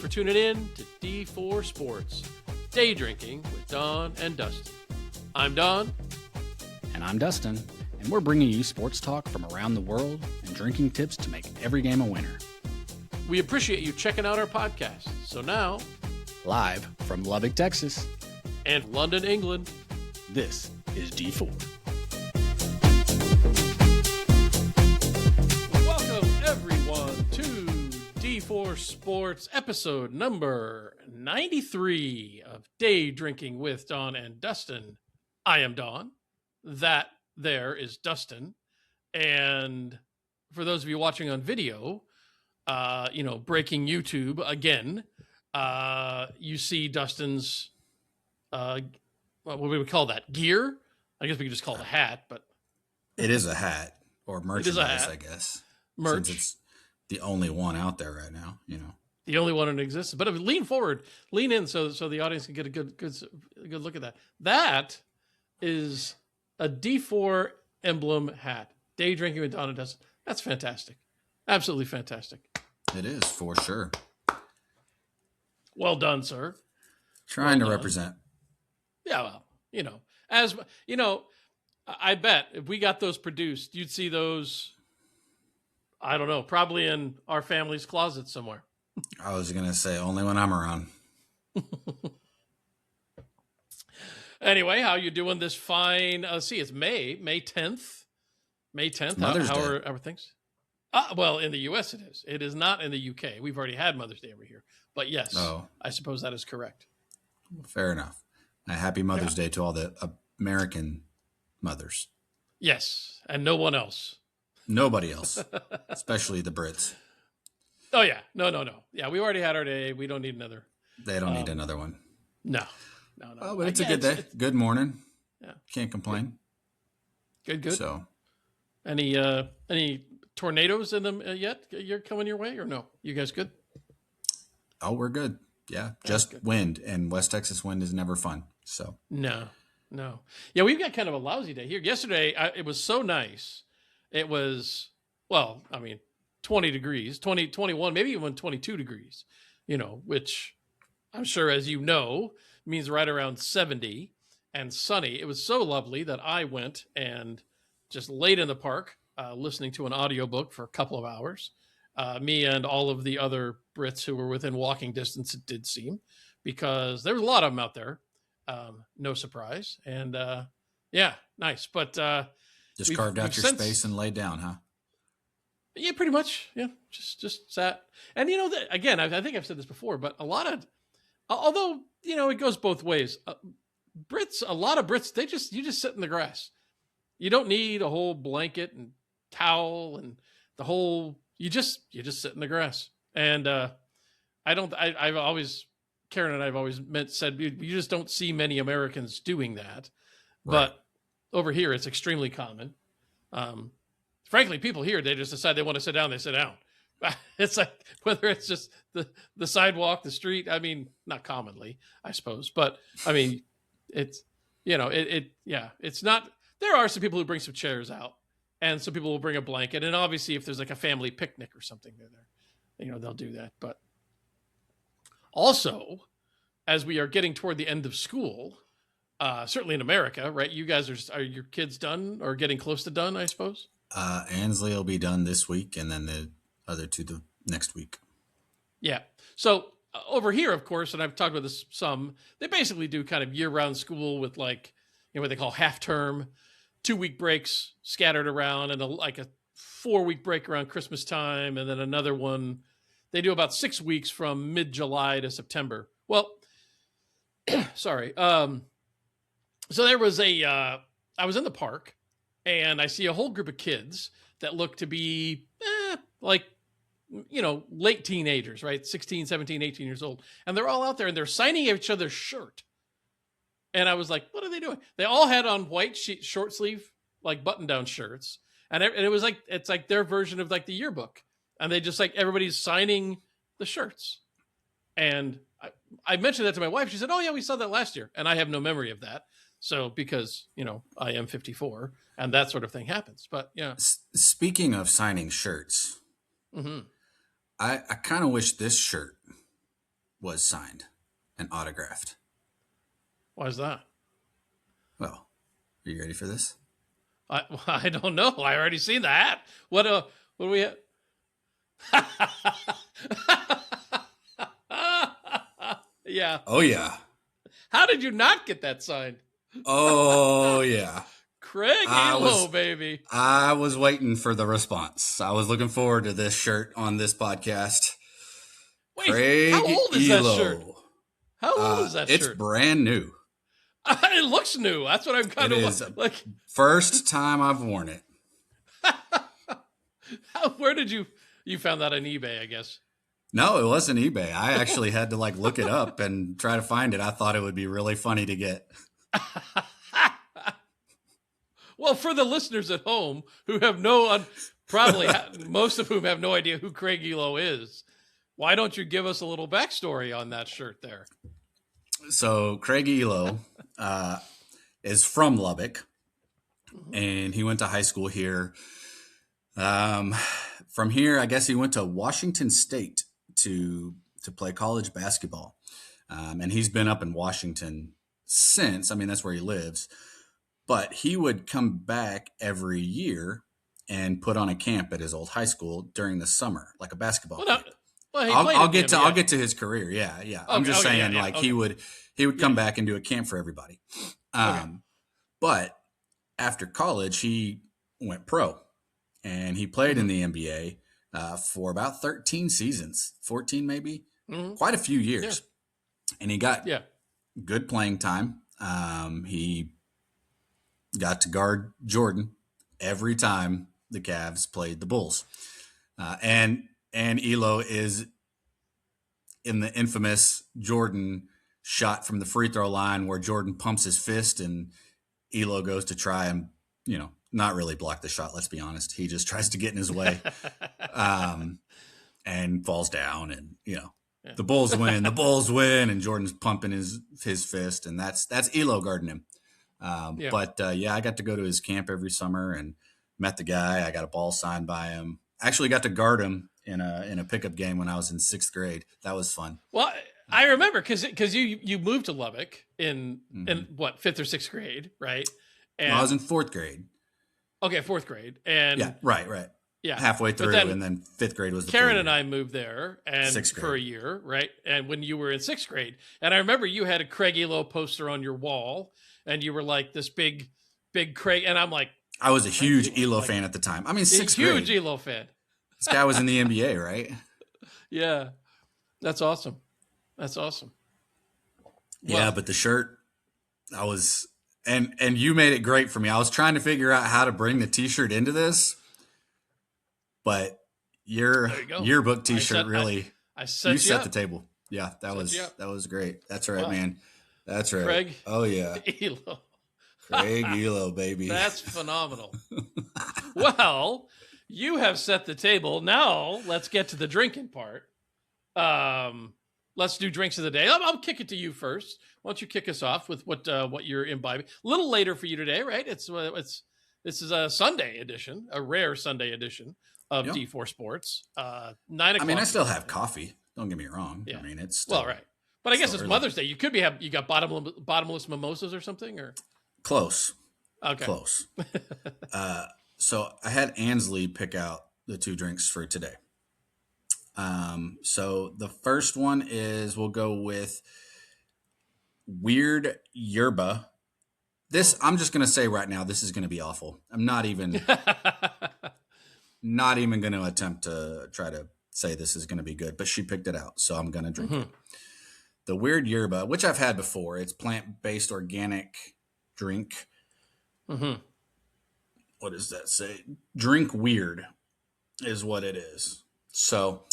for tuning in to D4 Sports, Day Drinking with Don and Dustin. I'm Don. And I'm Dustin, and we're bringing you sports talk from around the world and drinking tips to make every game a winner. We appreciate you checking out our podcast. So now, live from Lubbock, Texas, and London, England, this is D4. Welcome, everyone, to D4 Sports, episode number 93 of Day Drinking with Don and Dustin. I am Don. That there is Dustin. And for those of you watching on video, breaking YouTube again, you see Dustin's, what we would call that, gear? I guess we could just call it a hat, but. It is a hat, or merchandise, I guess. Merch. Since it's the only one out there right now, you know. The only one in existence. But lean forward, lean in so the audience can get a good look at that. That is a D4 emblem hat. Day Drinking with Don and Dustin. That's fantastic. Absolutely fantastic. It is, for sure. Well done, sir. Trying to represent. Yeah, well, I bet if we got those produced, you'd see those, I don't know, probably in our family's closet somewhere. I was going to say, only when I'm around. Anyway, how you doing this fine? It's May 10th. May 10th. Mother's how Day. are things? Well, in the U.S. it is. It is not in the U.K. We've already had Mother's Day over here. But yes, I suppose that is correct. Fair enough. A happy Mother's Day to all the American mothers. Yes, and no one else. Nobody else, especially the Brits. Oh, yeah. No. Yeah, we already had our day. We don't need another. They don't need another one. No. Oh, but it's a good day. Good morning. Yeah. Can't complain. Good. So, any tornadoes in them yet? You're coming your way or no? You guys good? Oh, we're good. Yeah, just good. Wind, and West Texas wind is never fun. So no. Yeah, we've got kind of a lousy day here. Yesterday, it was so nice. It was 20 degrees, 21, maybe even 22 degrees. Which I'm sure, as you know, means right around 70 and sunny. It was so lovely that I went and just laid in the park, listening to an audiobook for a couple of hours. Me and all of the other Brits who were within walking distance, it did seem, because there was a lot of them out there. No surprise. And nice. But just carved out your space and laid down, huh? Yeah, pretty much. Yeah, just sat. And again, I think I've said this before, but although it goes both ways. A lot of Brits, you just sit in the grass. You don't need a whole blanket and towel and the whole. You just sit in the grass. And I've always, Karen and I've always said you just don't see many Americans doing that. Right. But over here, it's extremely common. Frankly, people here, they just decide they want to sit down, they sit down. It's like, whether it's just the sidewalk, the street, not commonly, I suppose, but it's, it's not, there are some people who bring some chairs out and some people will bring a blanket. And obviously if there's like a family picnic or something, they'll do that. But also, as we are getting toward the end of school, certainly in America, right? You guys are your kids done or getting close to done, I suppose? Ansley will be done this week, and then the other two the next week. Yeah. So over here, of course, and I've talked about this some, they basically do kind of year-round school with what they call half term, 2-week breaks scattered around, and a 4-week break around Christmas time, and then another one. They do about 6 weeks from mid-July to September. Well, sorry. So there was I was in the park, and I see a whole group of kids that look to be late teenagers, right? 16, 17, 18 years old. And they're all out there and they're signing each other's shirt. And I was like, what are they doing? They all had on white short sleeve, button down shirts. And it was it's like their version of the yearbook. And they just everybody's signing the shirts. And I mentioned that to my wife. She said, oh yeah, we saw that last year. And I have no memory of that. So because, I am 54 and that sort of thing happens. But yeah. Speaking of signing shirts, mm-hmm. I kind of wish this shirt was signed and autographed. Why is that? Well, are you ready for this? I don't know. I already seen the hat. What do we have? Yeah. Oh, yeah. How did you not get that signed? Oh, yeah. Craig Elo, baby. I was waiting for the response. I was looking forward to this shirt on this podcast. Wait, Craig how old is Elo. that shirt? How old is that shirt? It's brand new. It looks new. That's what I'm kind of like. First time I've worn it. Where did you found that on eBay, I guess? No, it wasn't eBay. I actually had to look it up and try to find it. I thought it would be really funny to get. Well, for the listeners at home who have most of whom have no idea who Craig Elo is, why don't you give us a little backstory on that shirt there? So Craig Elo is from Lubbock, and he went to high school here. From here, I guess he went to Washington State to play college basketball. And he's been up in Washington since. I mean, that's where he lives. But he would come back every year and put on a camp at his old high school during the summer, like a basketball camp. I'll get to his career. Yeah. Okay, I'm just saying, he would come back and do a camp for everybody. But after college, he went pro, and he played in the NBA for about 13 seasons, 14 maybe, quite a few years. Yeah. And he got good playing time. He got to guard Jordan every time the Cavs played the Bulls. And Elo is in the infamous Jordan shot from the free throw line where Jordan pumps his fist and Elo goes to try and, not really block the shot. Let's be honest. He just tries to get in his way and falls down, and, the Bulls win. The Bulls win, and Jordan's pumping his fist, and that's Elo guarding him. But I got to go to his camp every summer and met the guy. I got a ball signed by him. Actually got to guard him in a pickup game when I was in 6th grade. That was fun. Well, I remember because you moved to Lubbock in what, 5th or 6th grade, right? And I was in 4th grade. Okay, 4th grade, and right. Yeah, halfway through, and then 5th grade was the Karen and I moved there and for a year, right? And when you were in 6th grade, and I remember you had a Craig Elo poster on your wall, and you were like this big Craig, and I'm like, I was a huge Elo fan at the time. I mean, 6th grade. Huge Elo fan. This guy was in the NBA, right? Yeah, that's awesome. Yeah, but the shirt, I was. And you made it great for me. I was trying to figure out how to bring the T-shirt into this, but your yearbook T-shirt you set the table. Yeah, that was great. That's right, man. That's right. Craig. Oh yeah. Elo. Craig Elo, baby. That's phenomenal. Well, you have set the table. Now let's get to the drinking part. Let's do drinks of the day. I'll kick it to you first. Why don't you kick us off with what you're imbibing? A little later for you today, right? This is a Sunday edition, a rare Sunday edition of D4 Sports. 9 o'clock. I mean, I still have coffee. Don't get me wrong. Yeah. I mean, it's still, right. But I guess it's early. Mother's Day. You could you got bottomless mimosas or something, or close. Okay, close. So I had Ansley pick out the 2 drinks for today. So the first one is, we'll go with Weird Yerba. I'm just going to say right now, this is going to be awful. I'm not even going to attempt to try to say this is going to be good, but she picked it out, so I'm going to drink it. The Weird Yerba, which I've had before. It's plant-based organic drink. What does that say? Drink Weird is what it is. So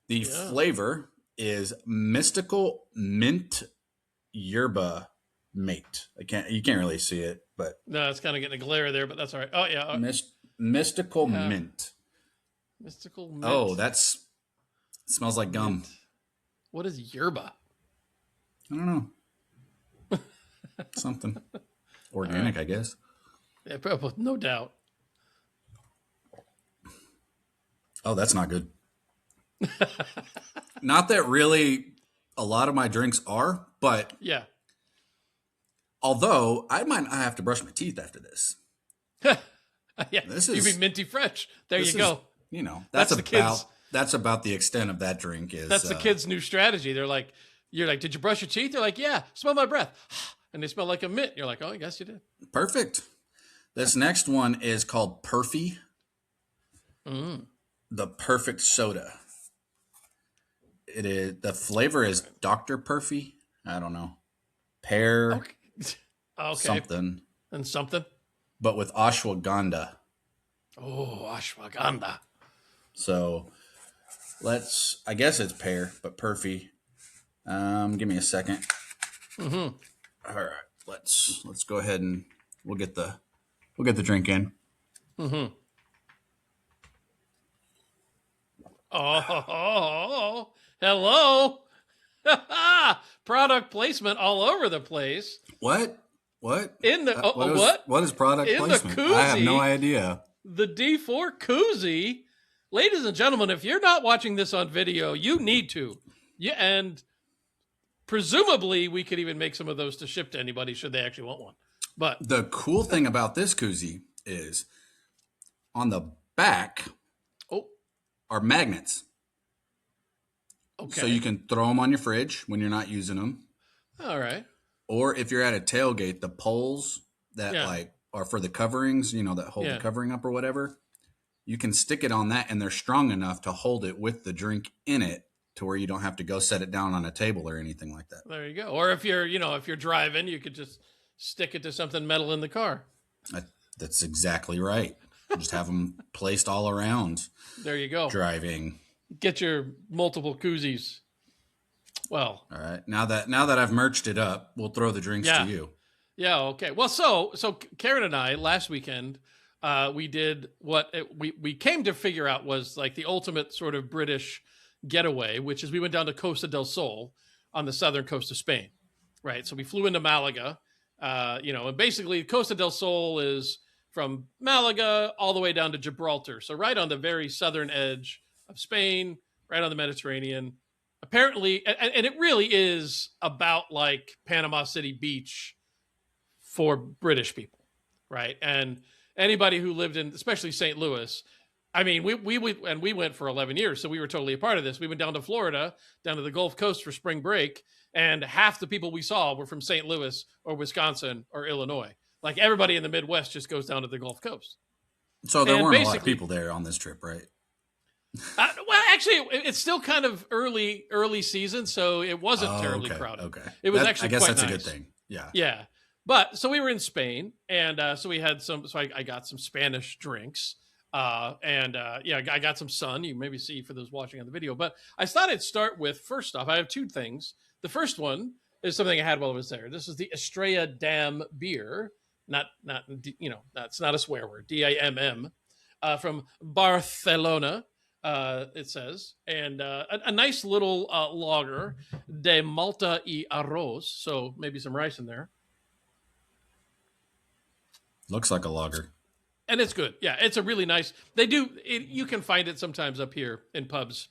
the flavor is Mystical Mint Yerba Mate. You can't really see it, but no, it's kind of getting a glare there, but that's all right. Oh yeah, Mystical Mint. Mystical Mint. Oh, it smells like gum. Mint. What is yerba? I don't know. Something organic, I guess. Yeah, probably, no doubt. Oh, that's not good. Not that really a lot of my drinks are, but Yeah. although I might not have to brush my teeth after this. Yeah. This You'd be is minty fresh. There you this go. is, That's the kids. that's about the extent of that drink That's the kids' new strategy. They're like, you're like, did you brush your teeth? They're like, yeah, smell my breath. And they smell like a mint. You're like, oh, I guess you did. perfect. This next one is called Perfy. The perfect soda. It is the flavor is Dr. Perfy. I don't know. Pear Okay. something. And something. But with ashwagandha. Oh, ashwagandha. So I guess it's pear, but Perfy. Give me a second. All right. Let's go ahead and we'll get the drink in. Oh, hello. Product placement all over the place. What? In the what is product in placement? the koozie, I have no idea. The D4 koozie. Ladies and gentlemen, if you're not watching this on video, you need to. Yeah, and presumably we could even make some of those to ship to anybody should they actually want one. But The cool thing about this koozie is on the back are magnets. Okay. So you can throw them on your fridge when you're not using them. All right. Or if you're at a tailgate, the poles that are for the coverings, that hold the covering up or whatever, you can stick it on that and they're strong enough to hold it with the drink in it to where you don't have to go set it down on a table or anything like that. There you go. Or if you're driving, you could just stick it to something metal in the car. That's exactly right. Just have them placed all around. There you go. Driving. Get your multiple koozies. Well, all right. Now that I've merged it up, we'll throw the drinks to you. Yeah. Okay. Well, so Karen and I last weekend, we did what we came to figure out was like the ultimate sort of British getaway, which is we went down to Costa del Sol on the southern coast of Spain, right? So we flew into Malaga, and basically Costa del Sol is from Malaga all the way down to Gibraltar. So right on the very southern edge of Spain, right on the Mediterranean. Apparently, and it really is about like Panama City Beach for British people, right? And anybody who lived in, especially St. Louis, I mean, we went for 11 years, so we were totally a part of this. We went down to Florida, down to the Gulf Coast for spring break, and half the people we saw were from St. Louis or Wisconsin or Illinois. Like everybody in the Midwest just goes down to the Gulf Coast. So there weren't a lot of people there on this trip, right? Well, actually, it's still kind of early season, so it wasn't terribly crowded. Okay, it was I guess quite that's nice. a good thing. Yeah, yeah. But so we were in Spain, and so we had some. So I got some Spanish drinks, I got some sun. You maybe see for those watching on the video. But I thought I'd start with first off. I have two things. The first one is something I had while I was there. This is the Estrella Damm beer. That's not a swear word. DIMM from Barcelona. It says, and a nice little lager de Malta y arroz. So maybe some rice in there. Looks like a lager. And it's good. Yeah, it's a really nice. You can find it sometimes up here in pubs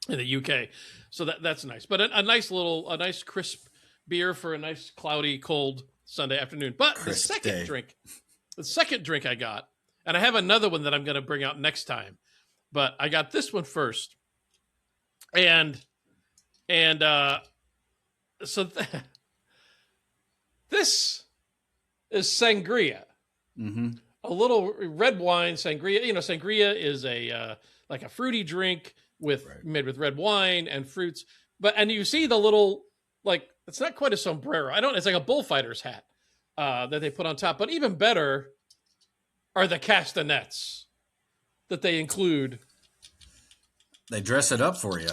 in the UK. So that's nice. But a nice crisp beer for a nice cloudy, cold Sunday afternoon. But the second drink I got, and I have another one that I'm going to bring out next time. But I got this one first. And so this is sangria. Mm-hmm. A little red wine sangria. Sangria is like a fruity drink made with red wine and fruits. And you see the little, like, it's not quite a sombrero. It's like a bullfighter's hat that they put on top. But even better are the castanets that they include. They dress it up for you.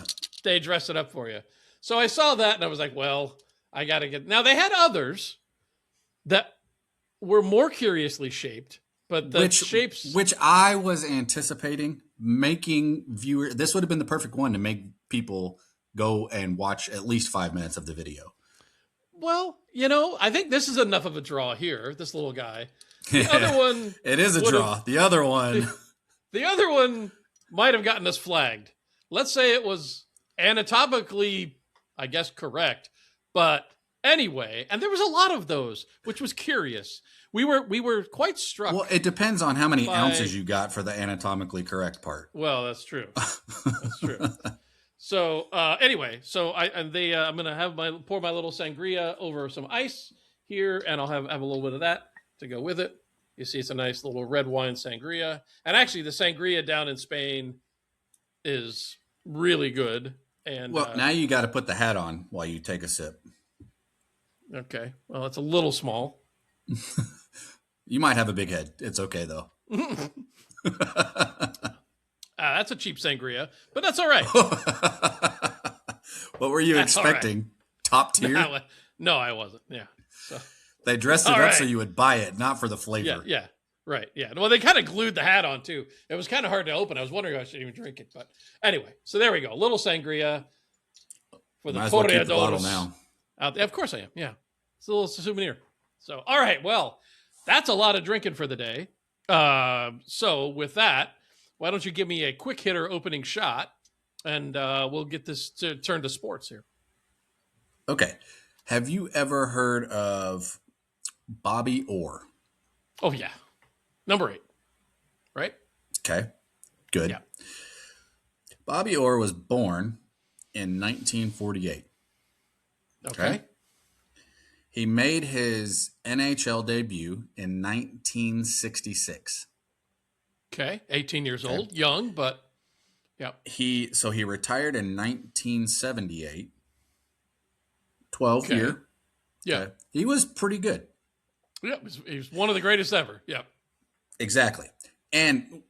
So I saw that and I was like, well, I got to get. Now they had others that were more curiously shaped, but the shapes. Which I was anticipating making viewers. This would have been the perfect one to make people go and watch at least 5 minutes of the video. Well, I think this is enough of a draw here, this little guy. The other one. It is a draw. The other one. The other one might have gotten us flagged. Let's say it was anatomically I guess, correct. But anyway, and there was a lot of those, which was curious. We were quite struck. Well, it depends on how many ounces you got for the anatomically correct part. Well, that's true. That's true. So anyway, I'm gonna pour my little sangria over some ice here, and I'll have a little bit of that to go with it. You see, it's a nice little red wine sangria, and actually, the sangria down in Spain is really good. And now you got to put the hat on while you take a sip. Okay, well, it's a little small. You might have a big head. It's okay though. That's a cheap sangria, but that's all right. What were you expecting? Right. Top tier? No, I wasn't. Yeah. So they dressed it up so you would buy it, not for the flavor. Yeah. Right. Yeah. Well, they kind of glued the hat on too. It was kind of hard to open. I was wondering if I should even drink it, but anyway. So there we go. A little sangria for the Correadores now. Out there. Of course I am. Yeah. It's a little souvenir. So all right. Well, that's a lot of drinking for the day. So with that, why don't you give me a quick hitter opening shot, and we'll get this to turn to sports here. Okay. Have you ever heard of Bobby Orr? Oh, yeah. Number 8, right? Okay. Good. Yeah. Bobby Orr was born in 1948. Okay. He made his NHL debut in 1966. Okay. 18 years old. Young, but yeah. He retired in 1978. 12 year. Yeah. Okay. He was pretty good. Yeah. He was one of the greatest ever. Yeah. Exactly. And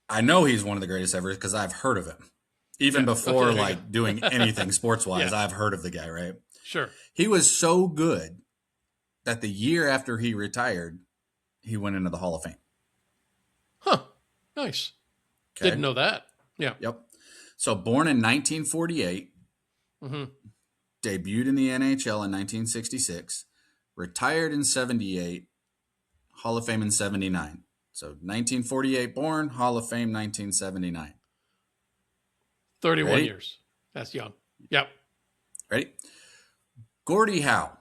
I know he's one of the greatest ever because I've heard of him. Even before doing anything sports-wise, I've heard of the guy, right? Sure. He was so good that the year after he retired, he went into the Hall of Fame. Huh. Nice. Okay. Didn't know that. Yeah. Yep. So born in 1948, debuted in the NHL in 1966, retired in 78, Hall of Fame in 79. So 1948 born, Hall of Fame 1979. 31 years. That's young. Yep. Ready? Gordie Howe.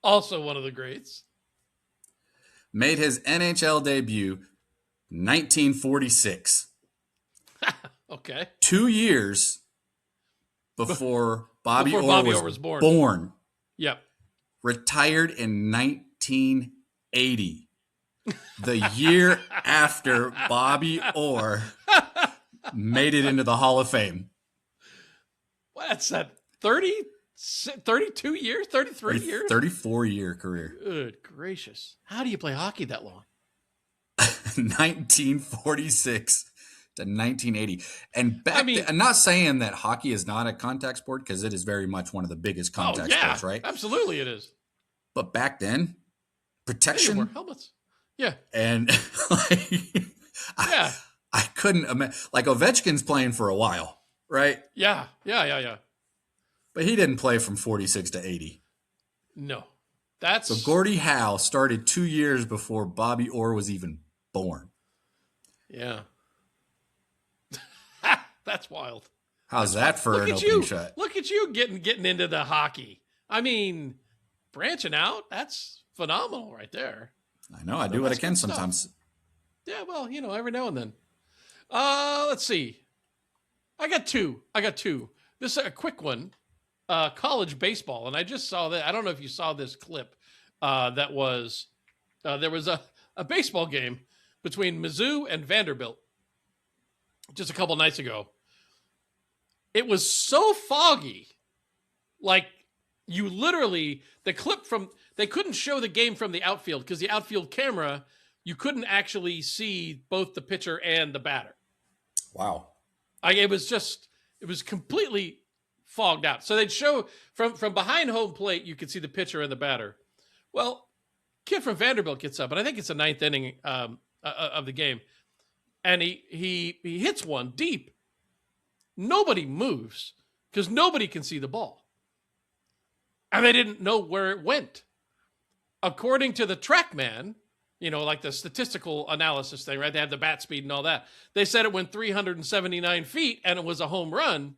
Also one of the greats. Made his NHL debut 1946. Okay. 2 years before Bobby Orr was born. Yep. Retired in 1980. The year after Bobby Orr made it into the Hall of Fame. What's that? 32 years? 33 years? 34-year career. Good gracious. How do you play hockey that long? 1946 to 1980. And I'm not saying that hockey is not a contact sport because it is very much one of the biggest contact sports, right? Absolutely it is. But back then, protection. They wore helmets. Yeah. And I couldn't imagine. Like Ovechkin's playing for a while, right? Yeah. But he didn't play from 46 to 80. No. So Gordie Howe started 2 years before Bobby Orr was even born. Yeah. That's wild. How's that for an opening shot? Look at you getting into the hockey. I mean, branching out, that's phenomenal right there. I know. I do what I can sometimes. Yeah, well, every now and then. Let's see. I got two. This is a quick one. College baseball. And I just saw that. I don't know if you saw this clip. There was a baseball game between Mizzou and Vanderbilt just a couple nights ago. It was so foggy. Like, you literally, the clip they couldn't show the game from the outfield because the outfield camera, you couldn't actually see both the pitcher and the batter. Wow. It was completely fogged out. So they'd show from behind home plate, you could see the pitcher and the batter. Well, kid from Vanderbilt gets up, and I think it's the ninth inning of the game, and he hits one deep. Nobody moves because nobody can see the ball. And they didn't know where it went. According to the track man, like the statistical analysis thing, right? They had the bat speed and all that. They said it went 379 feet and it was a home run,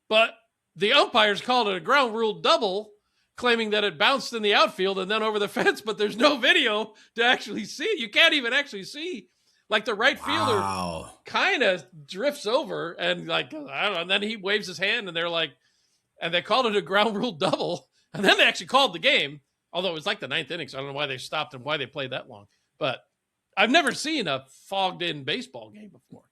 but the umpires called it a ground rule double, claiming that it bounced in the outfield and then over the fence, but there's no video to actually see it. You can't even actually see. Like the right fielder kind of drifts over and I don't know, and then he waves his hand and they're like, and they called it a ground rule double. And then they actually called the game, although it was like the 9th inning. So I don't know why they stopped and why they played that long, but I've never seen a fogged in baseball game before.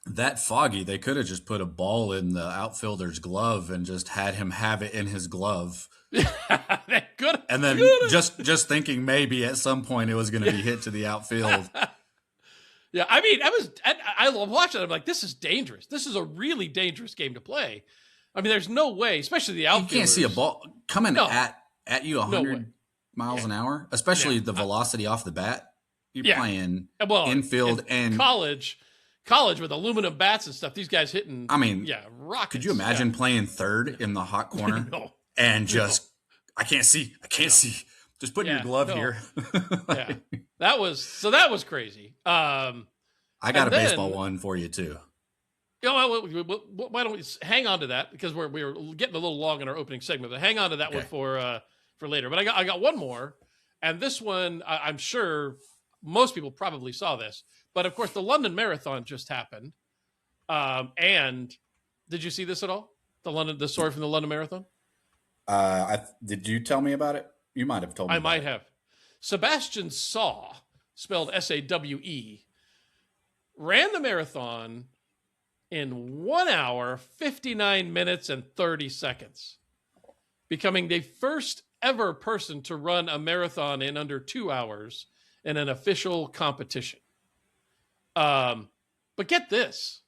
That foggy, they could have just put a ball in the outfielder's glove and just had him have it in his glove. They could. And then just thinking maybe at some point it was going to be hit to the outfield. Yeah, I mean, I love watching it. I'm like, this is dangerous. This is a really dangerous game to play. I mean, there's no way, especially the outfielders. You can't see a ball coming at you 100 miles an hour, especially the velocity off the bat. You're playing infield and college with aluminum bats and stuff. These guys hitting. I mean, rockets. Could you imagine playing third in the hot corner and just I can't see. Just put your glove here. Yeah, that was crazy. I got a baseball one for you too. Why don't we hang on to that because we're getting a little long in our opening segment, but hang on to that one for later. But I got one more, and this one I'm sure most people probably saw this, but of course the London Marathon just happened. And did you see this at all? The story from the London Marathon? Did you tell me about it? You might have told me. I might have. Sebastian Saw, spelled S-A-W-E, ran the marathon in 1 hour, 59 minutes, and 30 seconds, becoming the first ever person to run a marathon in under 2 hours in an official competition. But get this.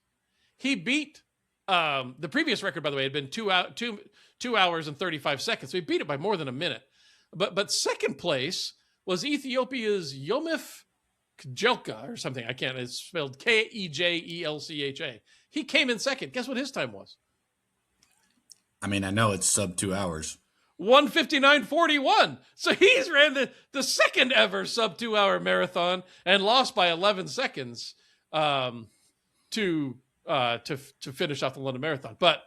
He beat the previous record, by the way, had been 2 hours and 35 seconds. So he beat it by more than a minute. But second place was Ethiopia's Yomif Kjelcha or something. I can't. It's spelled Kejelcha. He came in second. Guess what his time was? I mean, I know it's sub 2 hours. 1:59:41. So he's ran the second ever sub 2 hour marathon and lost by 11 seconds to finish off the London Marathon. But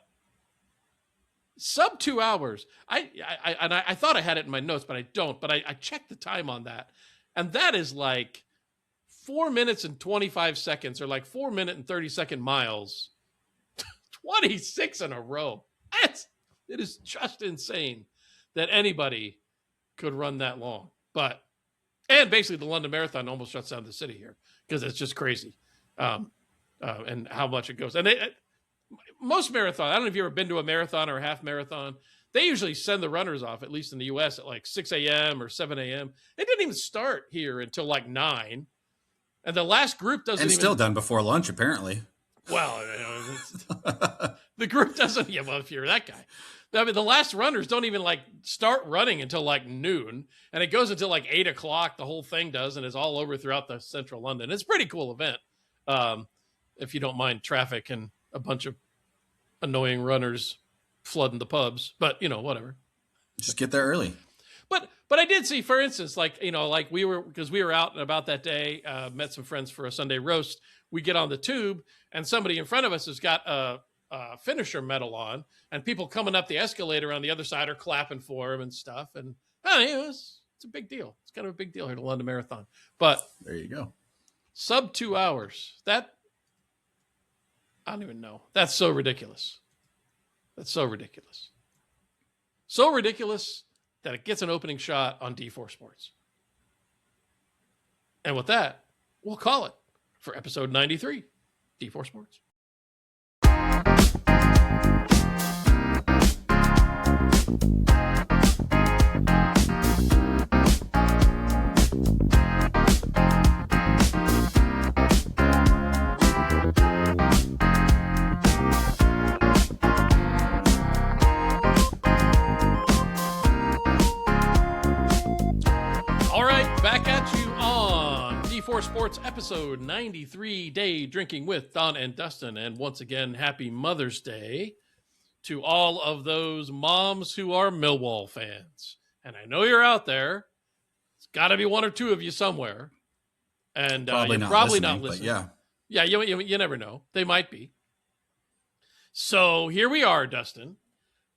sub 2 hours. I thought I had it in my notes, but I don't. But I checked the time on that, and that is like 4 minutes and 25 seconds, or like 4 minute and 30-second miles, 26 in a row. It is just insane that anybody could run that long. And basically the London Marathon almost shuts down the city here because it's just crazy, and how much it goes. And most marathon, I don't know if you've ever been to a marathon or a half marathon. They usually send the runners off, at least in the U.S., at like 6 a.m. or 7 a.m. It didn't even start here until like 9. And the last group doesn't still done before lunch, apparently. Well, the group doesn't. Yeah, well, if you're that guy. I mean, the last runners don't even like start running until like noon. And it goes until like 8 o'clock. The whole thing does. And it's all over throughout the central London. It's a pretty cool event. If you don't mind traffic and a bunch of annoying runners flooding the pubs, but whatever. Just get there early. But I did see, for instance, because we were out and about that day, met some friends for a Sunday roast. We get on the tube and somebody in front of us has got a finisher medal on, and people coming up the escalator on the other side are clapping for him and stuff. And it's a big deal. It's kind of a big deal here at the London Marathon. But there you go. Sub 2 hours. That, I don't even know. That's so ridiculous. That's so ridiculous. So ridiculous that it gets an opening shot on D4 Sports. And with that, we'll call it for episode 93, D4 Sports. Back at you on D4 Sports episode 93, Day Drinking with Don and Dustin. And once again, happy Mother's Day to all of those moms who are Millwall fans. And I know you're out there. It's got to be one or two of you somewhere. And Probably you're not probably listening, not listening. but Yeah, you never know. They might be. So here we are, Dustin.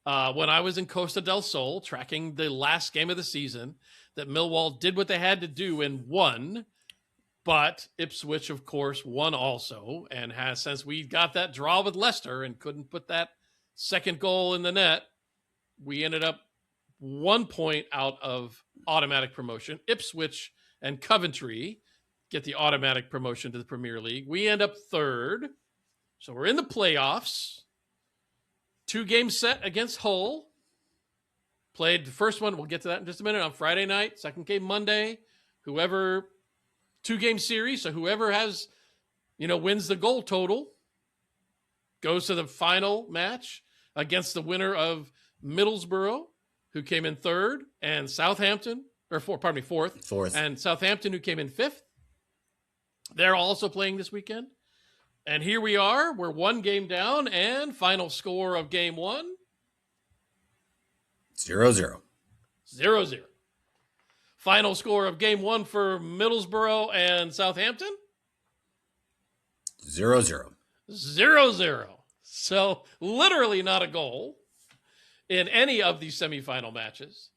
When I was in Costa del Sol tracking the last game of the season, that Millwall did what they had to do and won. But Ipswich, of course, won also, and has, since we got that draw with Leicester and couldn't put that second goal in the net, we ended up 1 point out of automatic promotion. Ipswich and Coventry get the automatic promotion to the Premier League. We end up third, so we're in the playoffs. 2-game set against Hull. Played the first one, we'll get to that in just a minute, on Friday night. Second game Monday. 2-game series, so whoever has, wins the goal total goes to the final match against the winner of Middlesbrough, who came in third, and fourth. And Southampton, who came in fifth. They're also playing this weekend. And here we are. We're 1 game down, and final score of game 1. 0-0. 0-0. Final score of game 1 for Middlesbrough and Southampton? 0-0. 0-0. So literally not a goal in any of these semifinal matches.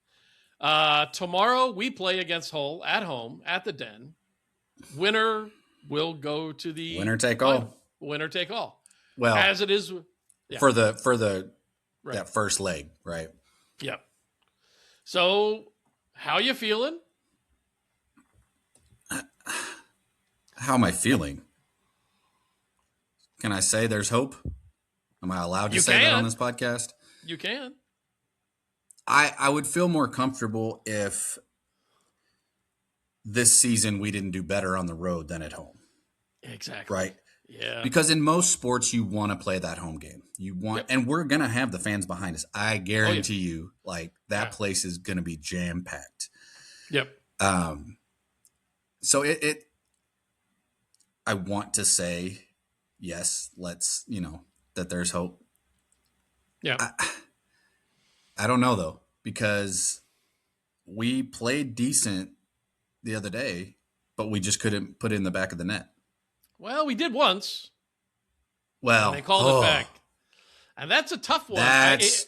Tomorrow we play against Hull at home at the Den. Winner will go to the winner take final. all. Winner take all. Well, as it is for the right. that first leg, right? Yep. So, how you feeling? How am I feeling? Can I say there's hope? Am I allowed to say that on this podcast? You can. I would feel more comfortable if this season we didn't do better on the road than at home. Exactly. Right? Yeah. Because in most sports, you want to play that home game. You want, and we're going to have the fans behind us. I guarantee you, like, that place is going to be jam-packed. Yep. So I want to say, yes, let's, that there's hope. Yeah. I don't know, though, because we played decent the other day, but we just couldn't put it in the back of the net. Well, we did once. Well, and they called it back. And that's a tough one. That's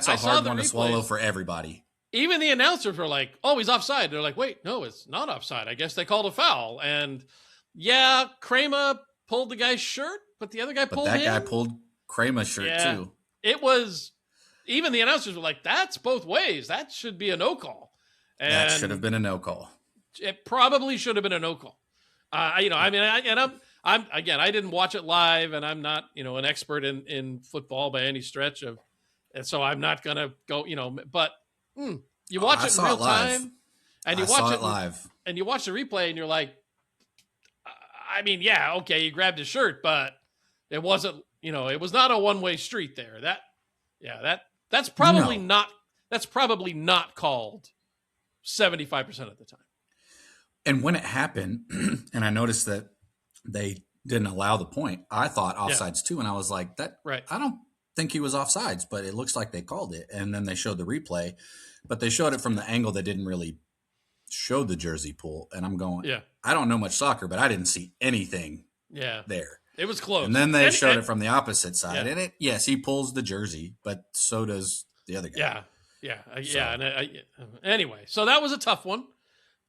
a hard one to swallow for everybody. Even the announcers were like, oh, he's offside. They're like, wait, no, it's not offside. I guess they called a foul. And yeah, Kramer pulled the guy's shirt, but the other guy pulled him. But that guy pulled Kramer's shirt too. It was, even the announcers were like, that's both ways. That should be a no call. And that should have been a no call. It probably should have been a no call. I didn't watch it live, and I'm not, an expert in football by any stretch and so I'm not going to go, but you watch it in real time, and you watch it live, and you watch the replay, and you're like, you grabbed his shirt, but it wasn't, it was not a one-way street there. That's probably not called 75% of the time. And when it happened, and I noticed that they didn't allow the point, I thought offsides too, and I was like, "That right? I don't think he was offsides, but it looks like they called it." And then they showed the replay, but they showed it from the angle that didn't really show the jersey pull. And I'm going, I don't know much soccer, but I didn't see anything. There it was close. And then they showed it from the opposite side, and he pulls the jersey, but so does the other guy. Anyway, so that was a tough one.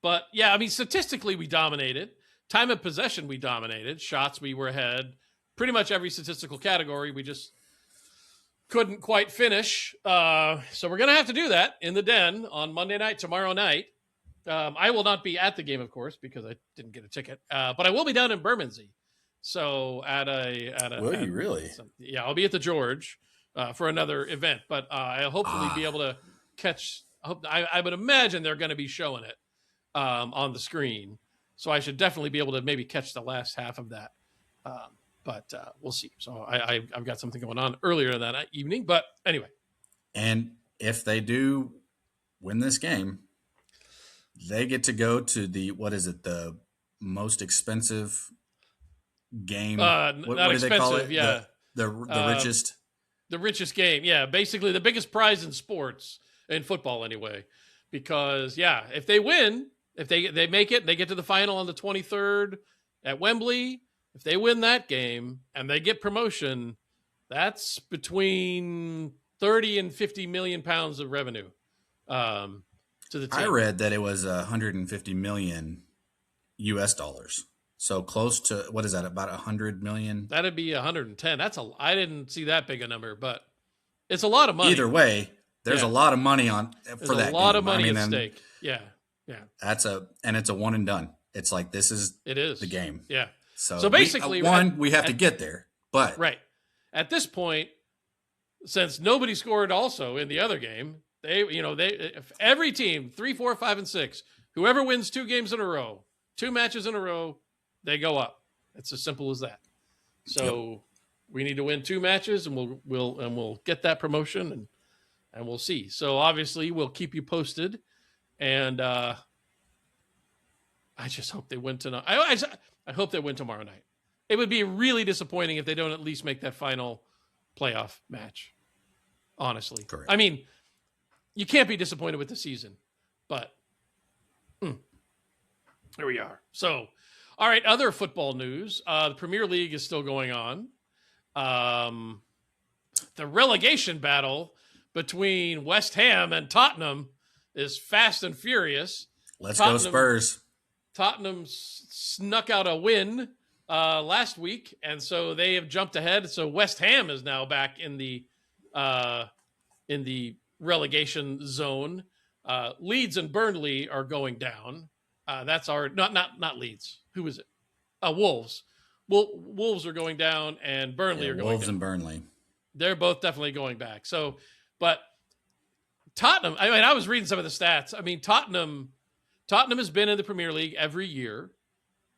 But, statistically, we dominated. Time of possession, we dominated. Shots, we were ahead. Pretty much every statistical category, we just couldn't quite finish. So we're going to have to do that in the Den on Monday night, tomorrow night. I will not be at the game, of course, because I didn't get a ticket. But I will be down in Bermondsey. So Will you really? Yeah, I'll be at the George for another event. But I'll hopefully be able to catch. I would imagine they're going to be showing it on the screen, so I should definitely be able to maybe catch the last half of that, but we'll see. So I've got something going on earlier that evening, but anyway. And if they do win this game, they get to go to the most expensive game. What do they call it? Yeah, the richest. The richest game, basically the biggest prize in sports, in football anyway, because if they win, If they make it, they get to the final on the 23rd at Wembley. If they win that game and they get promotion, that's between 30 and 50 million pounds of revenue to the team. I read that it was 150 million US dollars. So close to, what is that, about 100 million? That'd be 110. I didn't see that big a number, but it's a lot of money. Either way, there's a lot of money for that. There's a lot of money at stake. Yeah. It's a one and done. It's like, this is the game. Yeah. So basically, we have to get there. But right at this point, since nobody scored also in the other game, if every team 3, 4, 5, and 6, whoever wins 2 games in a row, 2 matches in a row, they go up. It's as simple as that. So we need to win 2 matches, and we'll get that promotion, and we'll see. So obviously we'll keep you posted, and I just hope they win tonight. I hope they win tomorrow night. It would be really disappointing if they don't at least make that final playoff match. Honestly, correct. I mean, you can't be disappointed with the season, but here we are. So. All right, other football news. The Premier League is still going on. The relegation battle between West Ham and Tottenham is fast and furious. Let's go Spurs. Tottenham snuck out a win last week, and so they have jumped ahead. So West Ham is now back in the relegation zone. Leeds and Burnley are going down. That's our not Leeds. Who is it? Wolves. Wolves are going down, and Burnley are going Wolves down. and Burnley. They're both definitely going back. So, but Tottenham. I mean, I was reading some of the stats. I mean, Tottenham has been in the Premier League every year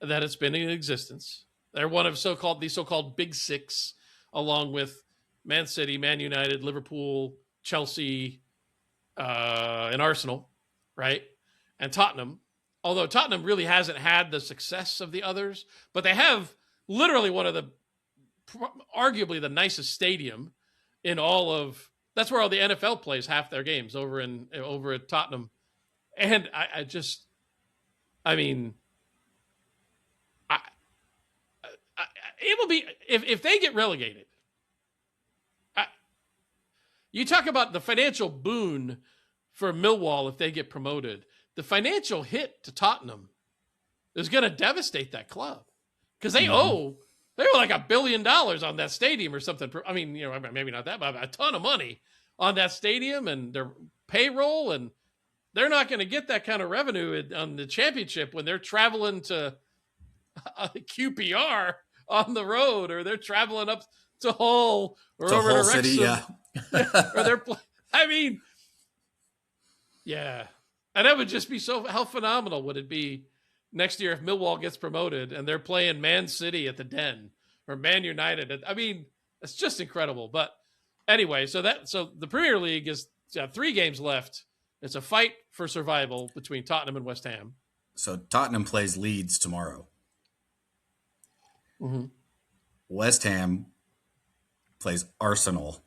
that it's been in existence. They're one of these so-called Big Six, along with Man City, Man United, Liverpool, Chelsea, and Arsenal, right? And Tottenham. Although Tottenham really hasn't had the success of the others, but they have literally arguably the nicest stadium in all of. That's where all the NFL plays half their games over at Tottenham, and it will be if they get relegated. You talk about the financial boon for Millwall if they get promoted. The financial hit to Tottenham is going to devastate that club because they owe like $1 billion on that stadium or something. I mean, maybe not that, but a ton of money on that stadium and their payroll, and they're not going to get that kind of revenue on the championship when they're traveling to QPR on the road, or they're traveling up to Hull or over to Wrexham. City, yeah. Or they're, yeah. And that would just be how phenomenal would it be next year if Millwall gets promoted and they're playing Man City at the Den or Man United. I mean, it's just incredible. But anyway, so the Premier League is 3 games left. It's a fight for survival between Tottenham and West Ham. So Tottenham plays Leeds tomorrow. Mm-hmm. West Ham plays Arsenal.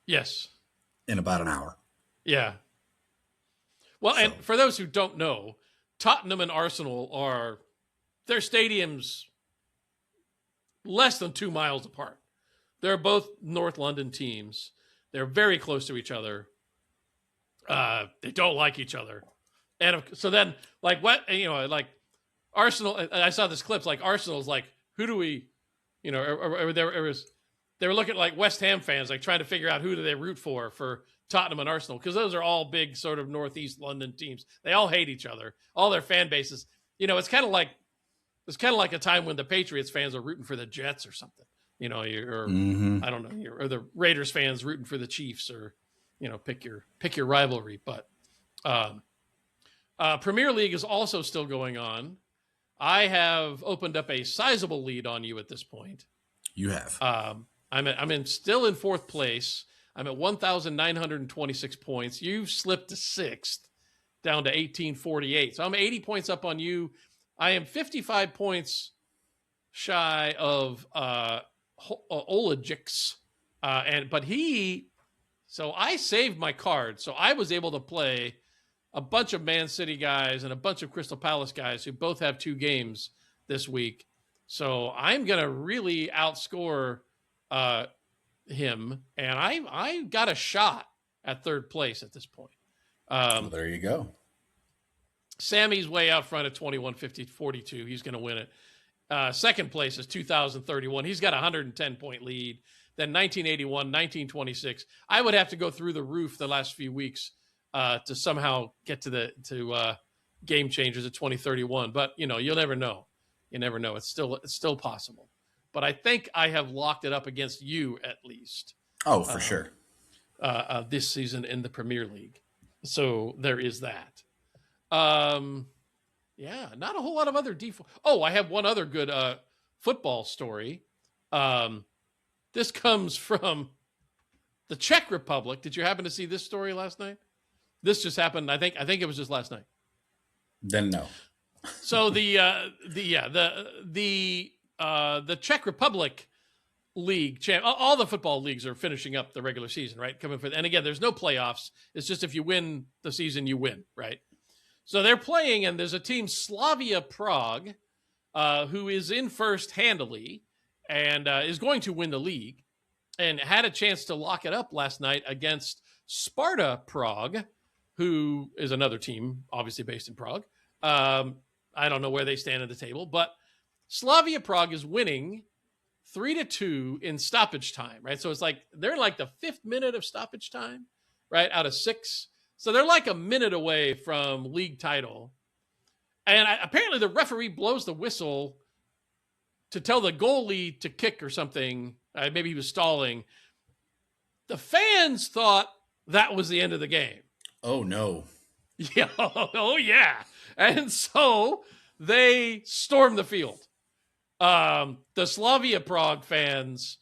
Yes. In about an hour. Yeah. Well, and for those who don't know, Tottenham and Arsenal their stadiums less than 2 miles apart. They're both North London teams. They're very close to each other. They don't like each other. And so then, like Arsenal, I saw this clip, like Arsenal's like, who do we, they were looking like West Ham fans, like trying to figure out who do they root for Tottenham and Arsenal, because those are all big sort of Northeast London teams. They all hate each other. All their fan bases. It's kind of like a time when the Patriots fans are rooting for the Jets or something. I don't know, or the Raiders fans rooting for the Chiefs, or pick your rivalry. But Premier League is also still going on. I have opened up a sizable lead on you at this point. You have. I'm still in 4th place. I'm at 1,926 points. You've slipped to 6th, down to 1,848. So I'm 80 points up on you. I am 55 points shy of Olajix. So I saved my card. So I was able to play a bunch of Man City guys and a bunch of Crystal Palace guys who both have 2 games this week. So I'm going to really outscore him, and I got a shot at third place at this point. Well, there you go. Sammy's way out front at 21-50-42. He's going to win it. Second place is 2031. He's got a 110-point lead. Then 1981, 1926. I would have to go through the roof the last few weeks to somehow get to game changers at 2031. But you'll never know. You never know. It's still possible. But I think I have locked it up against you at least. Oh, for sure. This season in the Premier League. So there is that. Yeah, not a whole lot of other default. Oh, I have one other good football story. This comes from the Czech Republic. Did you happen to see this story last night? This just happened. I think it was just last night. Then no. So the Czech Republic league, all the football leagues are finishing up the regular season, right? And again, there's no playoffs. It's just if you win the season, you win, right? So they're playing, and there's a team, Slavia Prague, who is in first handily and is going to win the league, and had a chance to lock it up last night against Sparta Prague, who is another team, obviously based in Prague. I don't know where they stand at the table, but Slavia Prague is winning 3-2 in stoppage time, right? So it's like they're like the 5th minute of stoppage time, right, out of 6. So they're like a minute away from league title. And apparently the referee blows the whistle to tell the goalie to kick or something. Maybe he was stalling. The fans thought that was the end of the game. Oh, no. Yeah. Oh, yeah. And so they stormed the field. The Slavia Prague fans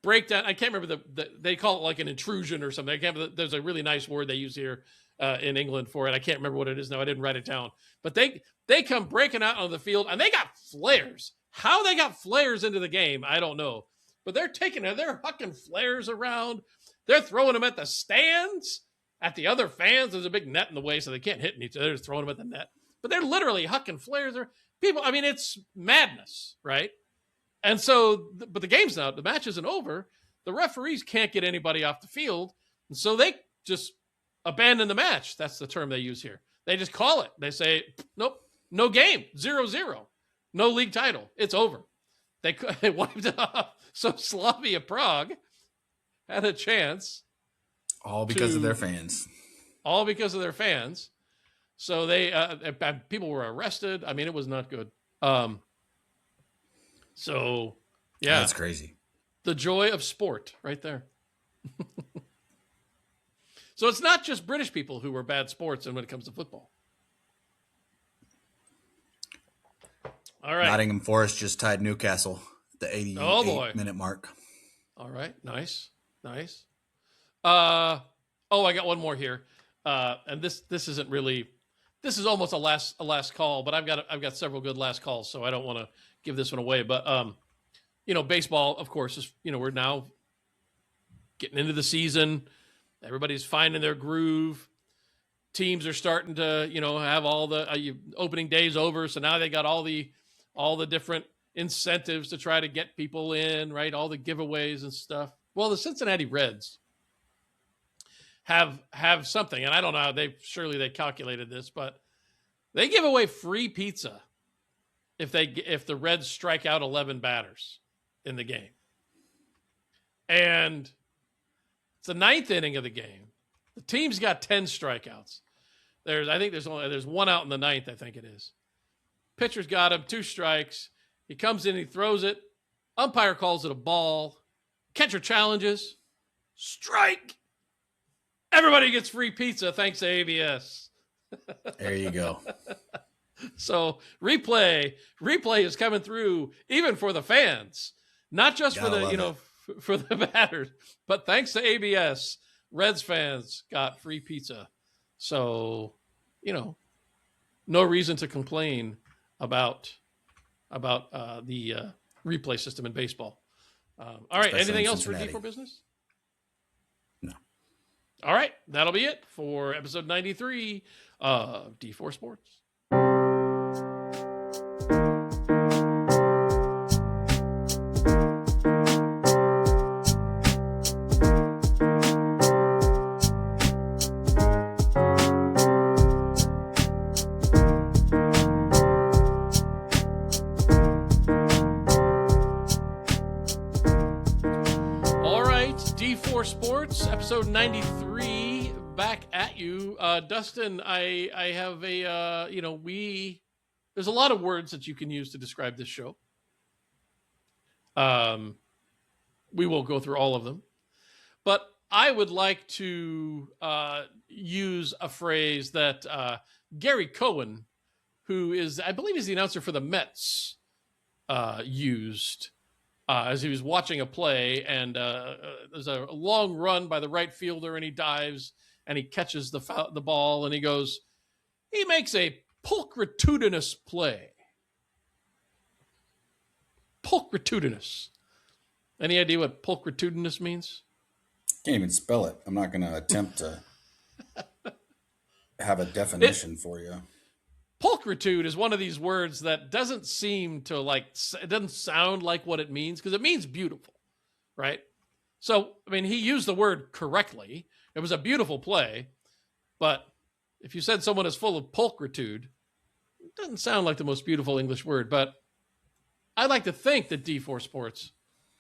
break down. I can't remember they call it like an intrusion or something. There's a really nice word they use here in England for it. I can't remember what it is now. I didn't write it down. But they come breaking out on the field, and they got flares. How they got flares into the game, I don't know. But they're hucking flares around. They're throwing them at the stands, at the other fans. There's a big net in the way, so they can't hit each other. They're just throwing them at the net. But they're literally hucking flares. People, I mean, it's madness, right? And so, but the match isn't over. The referees can't get anybody off the field. And so they just abandon the match. That's the term they use here. They just call it. They say, nope, no game, 0-0. No league title. It's over. They wiped it off. So Slavia Prague had a chance. All because of their fans. All because of their fans. So people were arrested. I mean, it was not good. So, yeah. That's crazy. The joy of sport right there. So it's not just British people who are bad sports when it comes to football. All right. Nottingham Forest just tied Newcastle at the 88-minute mark. All right. Nice. I got one more here. And this isn't really, this is almost a last call, but I've got several good last calls, so I don't want to give this one away. But baseball, of course, is, we're now getting into the season. Everybody's finding their groove. Teams are starting to, have all the opening days over. So now they got all the different incentives to try to get people in, right? All the giveaways and stuff. Well, the Cincinnati Reds have something, and I don't know how they calculated this, but they give away free pizza if the Reds strike out 11 batters in the game. And it's the 9th inning of the game. The team's got 10 strikeouts. There's one out in the 9th, I think it is. Pitcher's got him, 2 strikes. He comes in, he throws it. Umpire calls it a ball. Catcher challenges. Strike. Everybody gets free pizza thanks to ABS. There you go. So replay is coming through even for the fans, not just for the for the batters, but thanks to ABS, Reds fans got free pizza. So, no reason to complain about the replay system in baseball. All right. Especially anything else Cincinnati. for D4 business? No. All right. That'll be it for episode 93 of D4 Sports. D4 Sports, episode 93, back at you. Dustin, I have a, there's a lot of words that you can use to describe this show. We won't go through all of them, but I would like to use a phrase that Gary Cohen, who is, I believe he's the announcer for the Mets, used as he was watching a play, and there's a long run by the right fielder, and he dives, and he catches the ball, and he goes, he makes a pulchritudinous play. Pulchritudinous. Any idea what pulchritudinous means? Can't even spell it. I'm not going to attempt to have a definition for you. Pulchritude is one of these words that doesn't seem to it doesn't sound like what it means, because it means beautiful, right? So, I mean, he used the word correctly. It was a beautiful play, but if you said someone is full of pulchritude, it doesn't sound like the most beautiful English word, but I like to think that D4 Sports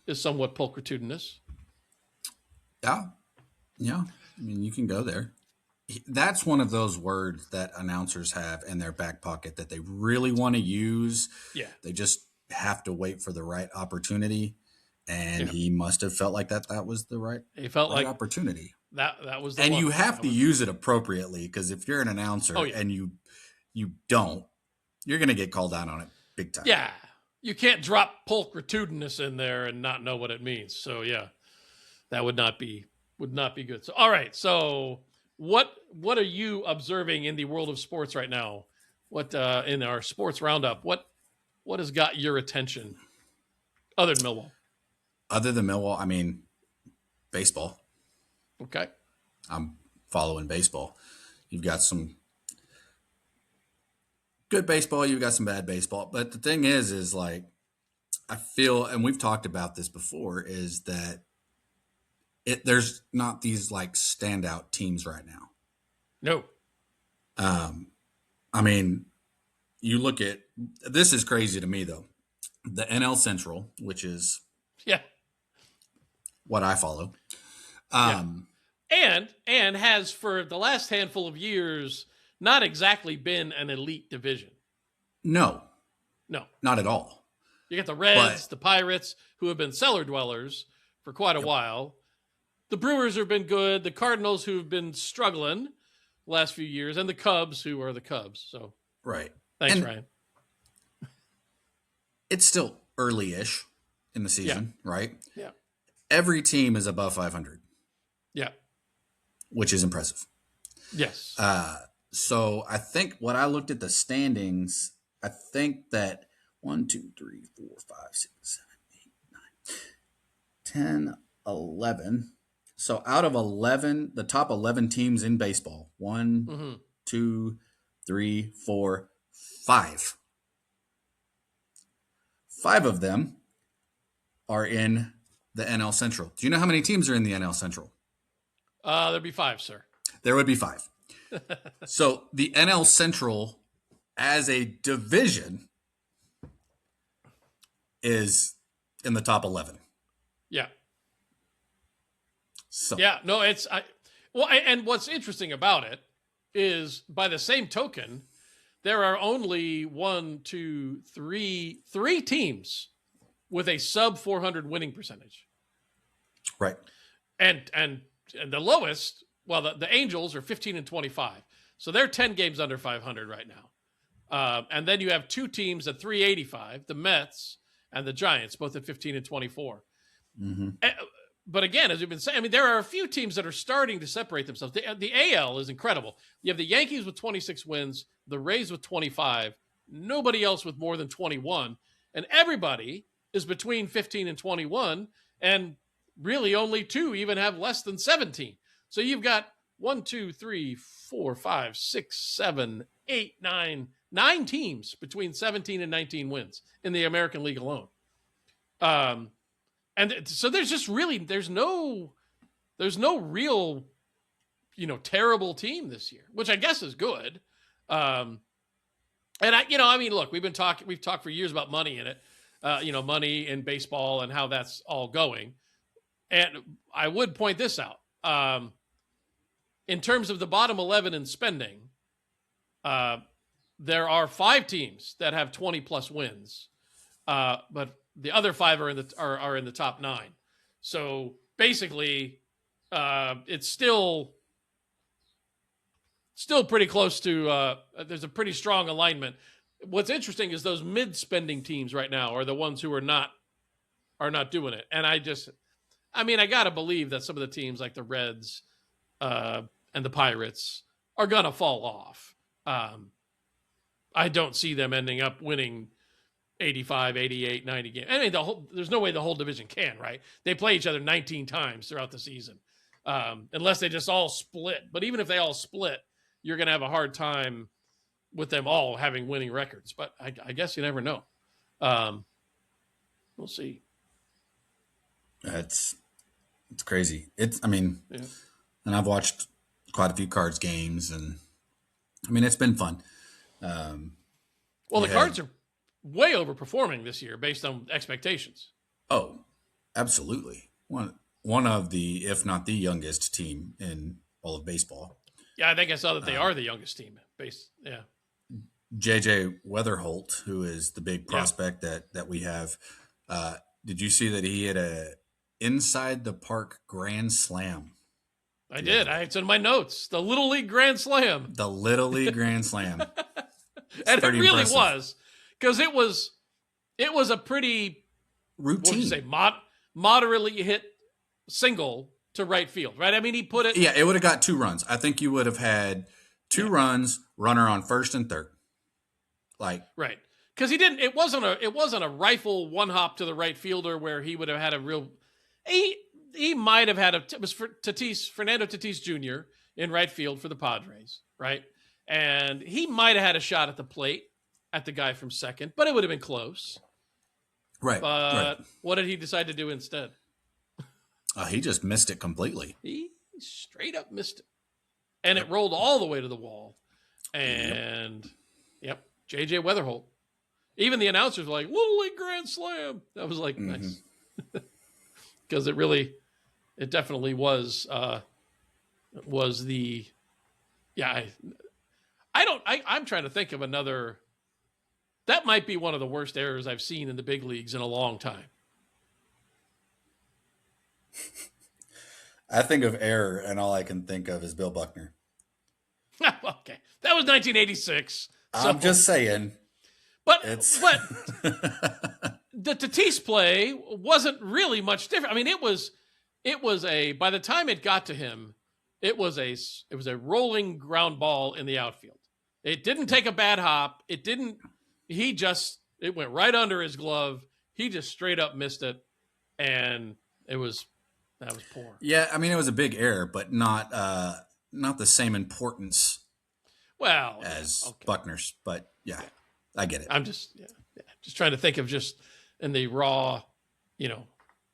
is somewhat pulchritudinous. Yeah. I mean, you can go there. That's one of those words that announcers have in their back pocket that they really want to use. Yeah. They just have to wait for the right opportunity. And he must have felt like that was the right opportunity. That was the one. And you have to use it appropriately, because if you're an announcer and you don't, you're going to get called out on it big time. Yeah. You can't drop pulchritudinous in there and not know what it means. So, yeah, that would not be good. So, all right. So, What are you observing in the world of sports right now? What in our sports roundup? What has got your attention other than Millwall? Other than Millwall, I mean, baseball. Okay. I'm following baseball. You've got some good baseball, you've got some bad baseball. But the thing is like, I feel, and we've talked about this before, is that there's not these like standout teams right now. No. I mean, you look at, this is crazy to me though. The NL Central, which is what I follow. And has for the last handful of years not exactly been an elite division. No, not at all. You got the Reds, the Pirates, who have been cellar dwellers for quite a while. The Brewers have been good. The Cardinals, who've been struggling the last few years, and the Cubs, who are the Cubs. So, right. Thanks, Ryan. It's still early-ish in the season, right? Yeah. Every team is above 500. Yeah. Which is impressive. Yes. So I think when I looked at the standings, I think that 1, 2, 3, 4, 5, 6, 7, 8, 9, 10, 11. So out of 11, the top 11 teams in baseball, 1, 2, 3, 4, 5. 5 of them are in the NL Central. Do you know how many teams are in the NL Central? There'd be 5, sir. There would be 5. So the NL Central as a division is in the top 11. Yeah. So. Yeah, no, and what's interesting about it is, by the same token, there are only 3 teams with a sub 400 winning percentage. Right. And the lowest, well, the Angels are 15-25. So they're 10 games under 500 right now. And then you have 2 teams at 385, the Mets and the Giants, both at 15-24. Mm-hmm. But again, as we've been saying, I mean, there are a few teams that are starting to separate themselves. The AL is incredible. You have the Yankees with 26 wins, the Rays with 25, nobody else with more than 21. And everybody is between 15 and 21. And really only 2 even have less than 17. So you've got 1, 2, 3, 4, 5, 6, 7, 8, 9 teams between 17 and 19 wins in the American League alone. And so there's just really, there's no real, terrible team this year, which I guess is good. And look, we've talked for years about money in it, money in baseball and how that's all going. And I would point this out. In terms of the bottom 11 in spending, there are 5 teams that have 20 plus wins, but the other 5 are in the top 9. So basically, it's still pretty close to. There's a pretty strong alignment. What's interesting is those mid-spending teams right now are the ones who are not doing it. And I gotta believe that some of the teams like the Reds and the Pirates are gonna fall off. I don't see them ending up winning 85, 88, 90 games. I mean, there's no way the whole division can, right? They play each other 19 times throughout the season, unless they just all split. But even if they all split, you're going to have a hard time with them all having winning records. But I guess you never know. We'll see. It's crazy. And I've watched quite a few Cards games, and it's been fun. Well, the Cards are way overperforming this year based on expectations. Oh, absolutely. One of the, if not the youngest team in all of baseball. Yeah, I think I saw that they are the youngest team. Yeah. JJ Weatherholt, who is the big prospect that we have. Did you see that he had a inside the park grand slam? I did. It's in my notes. The Little League Grand Slam. The Little League Grand Slam. And it really was, because it was a pretty routine. What would you say, moderately hit single to right field, right? I mean, he put it. Yeah, it would have got 2 runs. I think you would have had 2 runs, runner on first and third. Right, because he didn't. It wasn't a rifle one hop to the right fielder where he would have had a real. He might have had it was for Fernando Tatis Jr. in right field for the Padres, right? And he might have had a shot at the plate at the guy from second, but it would have been close. Right. But what did he decide to do instead? He just missed it completely. He straight up missed it. And it rolled all the way to the wall. And, JJ Weatherholt. Even the announcers were like, Little League Grand Slam. That was like, nice. Because it definitely was the, I'm trying to think of another. That might be one of the worst errors I've seen in the big leagues in a long time. I think of error, and all I can think of is Bill Buckner. Okay, that was 1986. I'm just saying. But the Tatis play wasn't really much different. I mean, it was a, by the time it got to him, it was a rolling ground ball in the outfield. It didn't take a bad hop. It went right under his glove. He just straight up missed it. And that was poor. Yeah. I mean, it was a big error, but not the same importance as Buckner's, but I get it. I'm just trying to think of just in the raw,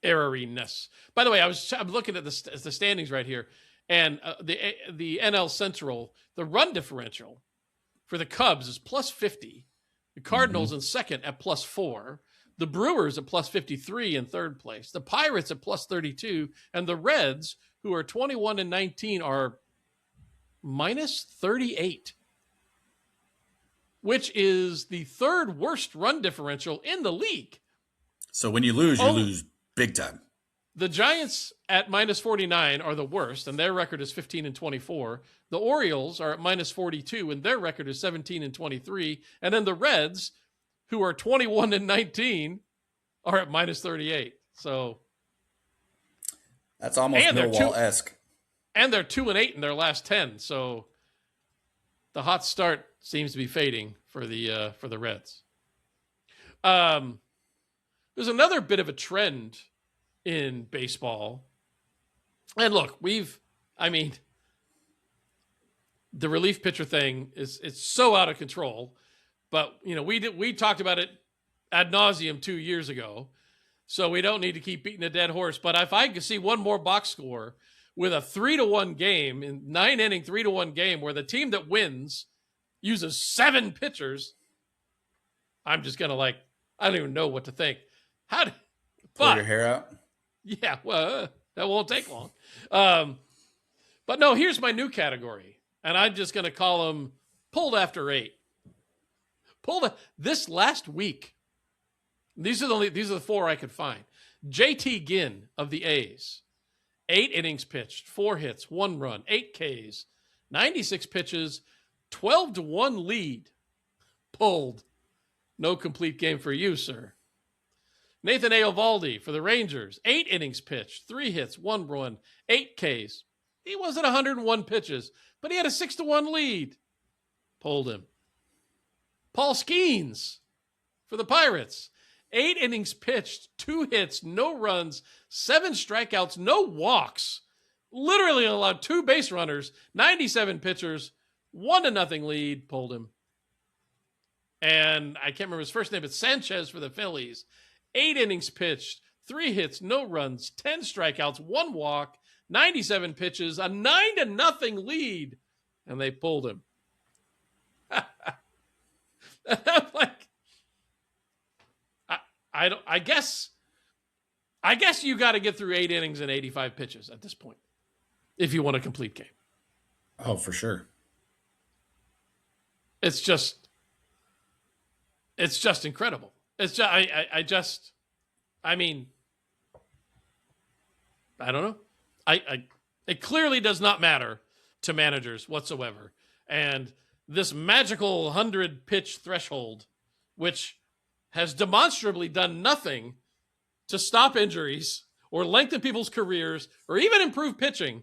erroriness. By the way, I'm looking at the standings right here, and the NL Central, the run differential for the Cubs is plus 50. The Cardinals in second at plus 4. The Brewers at plus 53 in third place. The Pirates at plus 32, and the Reds, who are 21 and 19, are minus 38. Which is the third worst run differential in the league. So when you lose big time. The Giants at minus 49 are the worst, and their record is 15 and 24. The Orioles are at minus 42, and their record is 17 and 23. And then the Reds, who are 21 and 19, are at minus 38. So that's almost Millwall-esque. And they're 2 and 8 in their last 10. So the hot start seems to be fading for the Reds. There's another bit of a trend in baseball. And look, the relief pitcher thing it's so out of control. But, we talked about it ad nauseum 2 years ago, so we don't need to keep beating a dead horse. But if I could see one more box score with a 3-1 game, in 9-inning 3-1 game, where the team that wins uses 7 pitchers, I'm just going to I don't even know what to think. Pull your hair out? Yeah, well, that won't take long. But no, here's my new category, and I'm just going to call them pulled after 8. This last week. These are the 4 I could find. JT Ginn of the A's, 8 innings pitched, 4 hits, 1 run, 8 Ks, 96 pitches, 12-1 lead. Pulled. No complete game for you, sir. Nathan Eovaldi for the Rangers, 8 innings pitched, 3 hits, 1 run, 8 Ks. He wasn't 101 pitches, but he had a 6-1 lead. Pulled him. Paul Skeens for the Pirates, 8 innings pitched, 2 hits, no runs, 7 strikeouts, no walks. Literally allowed 2 base runners, 97 pitchers, 1-0 lead. Pulled him. And I can't remember his first name, but Sanchez for the Phillies, 8 innings pitched, 3 hits, no runs, 10 strikeouts, 1 walk, 97 pitches, a 9-0 lead, and they pulled him. I'm like, I guess you got to get through 8 innings and 85 pitches at this point if you want a complete game. Oh, for sure. It's just incredible. It's just, I mean, I don't know. It clearly does not matter to managers whatsoever. And this magical 100 pitch threshold, which has demonstrably done nothing to stop injuries or lengthen people's careers or even improve pitching,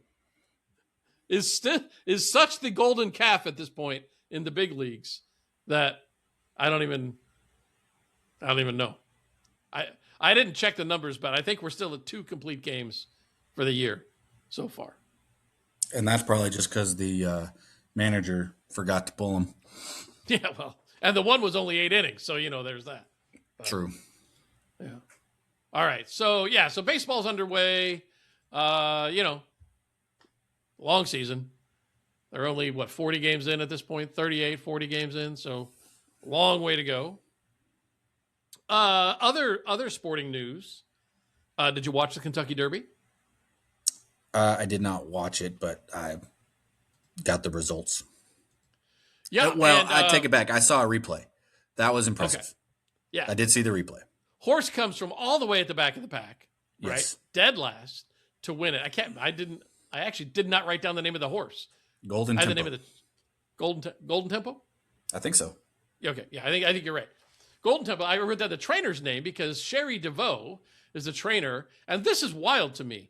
is such the golden calf at this point in the big leagues that I don't even know. I didn't check the numbers, but I think we're still at 2 complete games for the year so far. And that's probably just because the manager forgot to pull him. Yeah, well, and the one was only 8 innings, so there's that. But, true. Yeah. All right. So baseball's underway. Long season. They're only 40 games in at this point, 40 games in, so long way to go. Other sporting news. Did you watch the Kentucky Derby? I did not watch it, but I got the results. Yeah. Well, I take it back. I saw a replay. That was impressive. Okay. Yeah. I did see the replay. Horse comes from all the way at the back of the pack, right? Yes. Dead last to win it. I actually did not write down the name of the horse. Golden I had Tempo. the name of the Golden Tempo? I think so. Okay. Yeah, I think you're right. Golden Tempo. I wrote down the trainer's name because Sherry DeVoe is the trainer, and this is wild to me.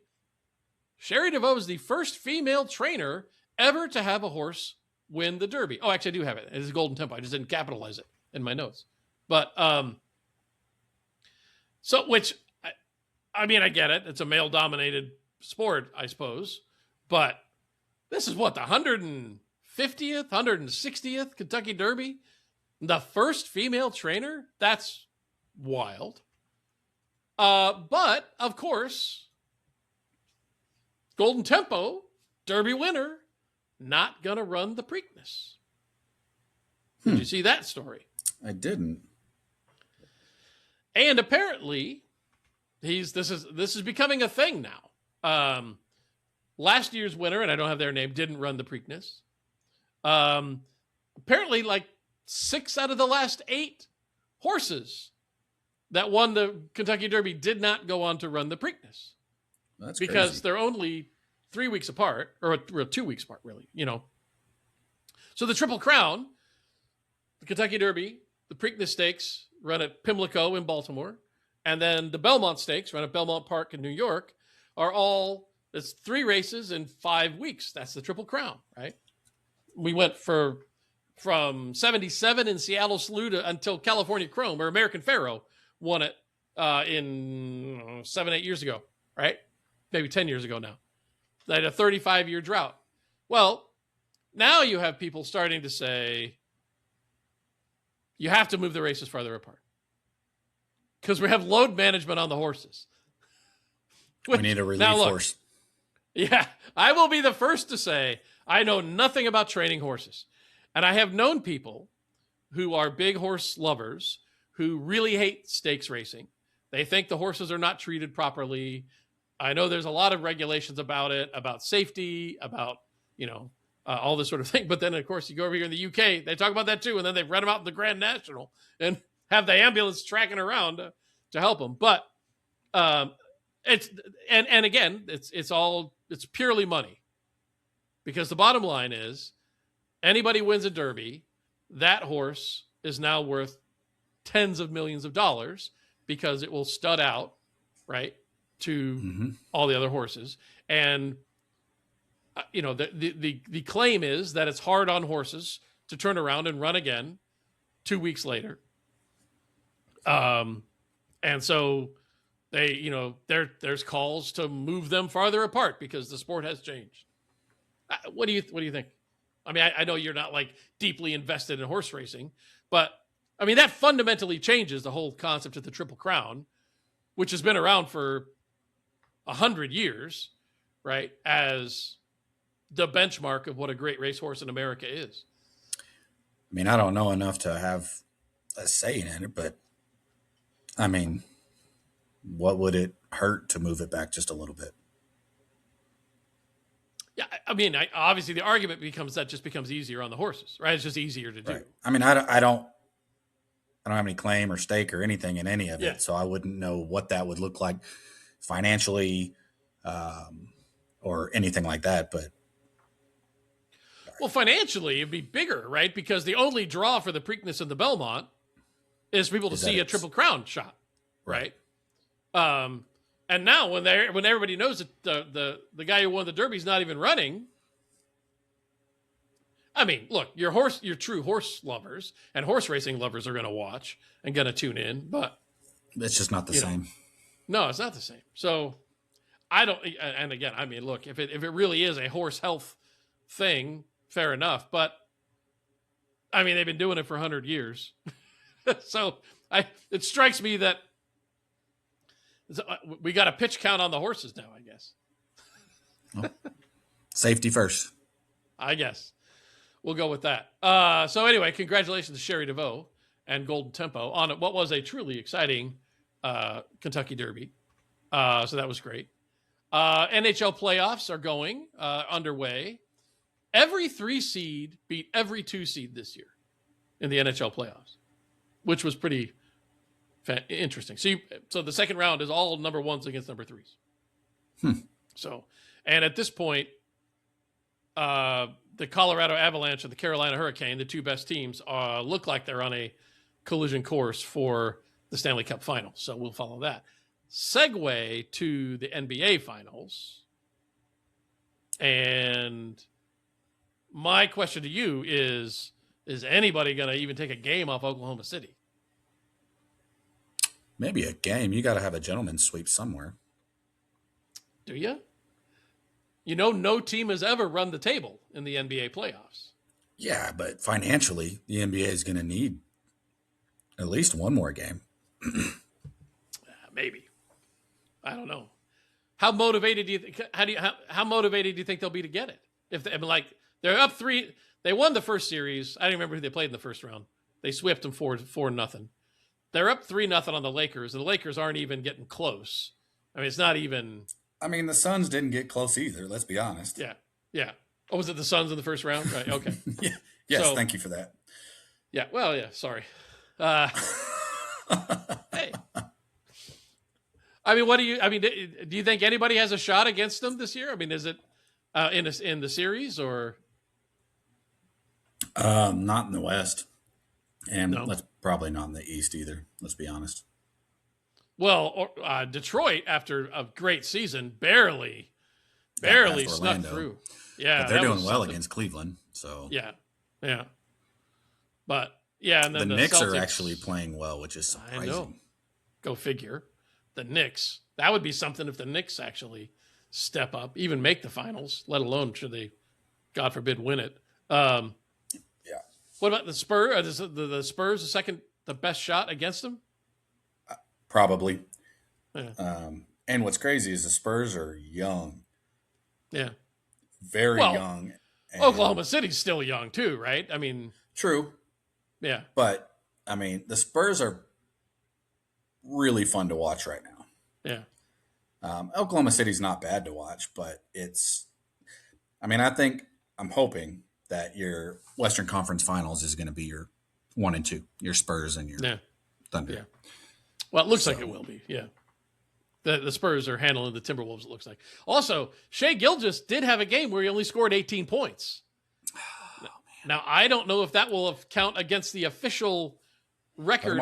Sherry DeVoe is the first female trainer ever to have a horse win the Derby. Oh, actually, I do have it. It's Golden Tempo. I just didn't capitalize it in my notes. But I get it. It's a male-dominated sport, I suppose. But this is the 150th, 160th Kentucky Derby? The first female trainer? That's wild. But, of course, Golden Tempo, Derby winner, not going to run the Preakness. Did you see that story? I didn't. And apparently, this is becoming a thing now. Last year's winner, and I don't have their name, didn't run the Preakness. Apparently, 6 out of the last 8 horses that won the Kentucky Derby did not go on to run the Preakness. That's because crazy. they're only 3 weeks apart, or 2 weeks apart, really. So the Triple Crown, the Kentucky Derby, the Preakness Stakes run at Pimlico in Baltimore, and then the Belmont Stakes run at Belmont Park in New York it's 3 races in 5 weeks. That's the Triple Crown, right? We went from 77 in Seattle Slew until California Chrome, or American Pharoah won it in 7-8 years ago, right? Maybe 10 years ago now. They had a 35-year drought. Well, Now you have people starting to say you have to move the races farther apart because we have load management on the horses. We need a relief now look, horse. Yeah, I will be the first to say I know nothing about training horses. And I have known people who are big horse lovers who really hate stakes racing. They think the horses are not treated properly. I know there's a lot of regulations about it, about safety, about, all this sort of thing. But then, of course, you go over here in the UK, they talk about that too. And then they run them out in the Grand National and have the ambulance tracking around to help them. But it's purely money, because the bottom line is anybody wins a Derby, that horse is now worth tens of millions of dollars because it will stud out, right, to all the other horses. And the claim is that it's hard on horses to turn around and run again 2 weeks later. And so they, there's calls to move them farther apart because the sport has changed. What do you think? I mean, I know you're not like deeply invested in horse racing, but I mean, that fundamentally changes the whole concept of the Triple Crown, which has been around for 100 years, right? As the benchmark of what a great racehorse in America is. I mean, I don't know enough to have a say in it, but I mean, what would it hurt to move it back just a little bit? Yeah, I mean, obviously the argument becomes that just becomes easier on the horses, right? It's just easier to do. Right. I mean, I don't have any claim or stake or anything in any of it, so I wouldn't know what that would look like financially or anything like that. But well, financially, it'd be bigger, right? Because the only draw for the Preakness and the Belmont is people to see a Triple Crown shot, right? And now when everybody knows that the guy who won the Derby is not even running, I mean, look, your true horse lovers and horse racing lovers are going to watch and going to tune in, but it's just not the same. No, it's not the same. So I don't. And again, I mean, look, if it really is a horse health thing, fair enough. But I mean, they've been doing it for 100 years, so it strikes me that we got a pitch count on the horses now, I guess. Well, safety first. I guess. We'll go with that. So anyway, congratulations to Sherry DeVoe and Golden Tempo on what was a truly exciting Kentucky Derby. So that was great. NHL playoffs are going underway. Every 3 seed beat every 2 seed this year in the NHL playoffs, which was pretty interesting. So the second round is all number 1s against number 3s. So, and at this point, the Colorado Avalanche and the Carolina Hurricane, the 2 best teams, look like they're on a collision course for the Stanley Cup Finals. So we'll follow that. Segue to the NBA Finals. And my question to you is anybody going to even take a game off Oklahoma City? Maybe a game. You got to have a gentleman's sweep somewhere. Do you? No team has ever run the table in the NBA playoffs. Yeah, but financially, the NBA is going to need at least one more game. Maybe. I don't know. How motivated do you think? How motivated do you think they'll be to get it? They're up 3. They won the first series. I don't remember who they played in the first round. They swept them 4-0. They're up 3-0 on the Lakers, and the Lakers aren't even getting close. I mean, it's not even. I mean, the Suns didn't get close either. Let's be honest. Yeah. Oh, was it the Suns in the first round? Right. Okay. Yeah. Yes. So, thank you for that. Yeah. Well, yeah. Sorry. Hey. I mean, do you think anybody has a shot against them this year? I mean, is it in the series or? Not in the West, and No. That's probably not in the East either. Let's be honest. Well, Detroit, after a great season, barely snuck through. Yeah, but they're doing well against Cleveland. So yeah. But yeah, and then the Knicks are actually playing well, which is surprising. I know. Go figure. The Knicks. That would be something if the Knicks actually step up, even make the finals, let alone should they, God forbid, win it. Yeah. What about the Spurs? The Spurs the best shot against them? Probably. Yeah. And what's crazy is the Spurs are young. Yeah. Very young. And Oklahoma City's still young too, right? I mean, true. Yeah. But, I mean, the Spurs are really fun to watch right now. Yeah. Oklahoma City's not bad to watch, but I'm hoping that your Western Conference Finals is going to be your 1 and 2, your Spurs and your Thunder. Yeah. Well, it looks like it will be. Yeah. The Spurs are handling the Timberwolves, it looks like. Also, Shai Gilgeous did have a game where he only scored 18 points. Oh, now, I don't know if that will count against the official record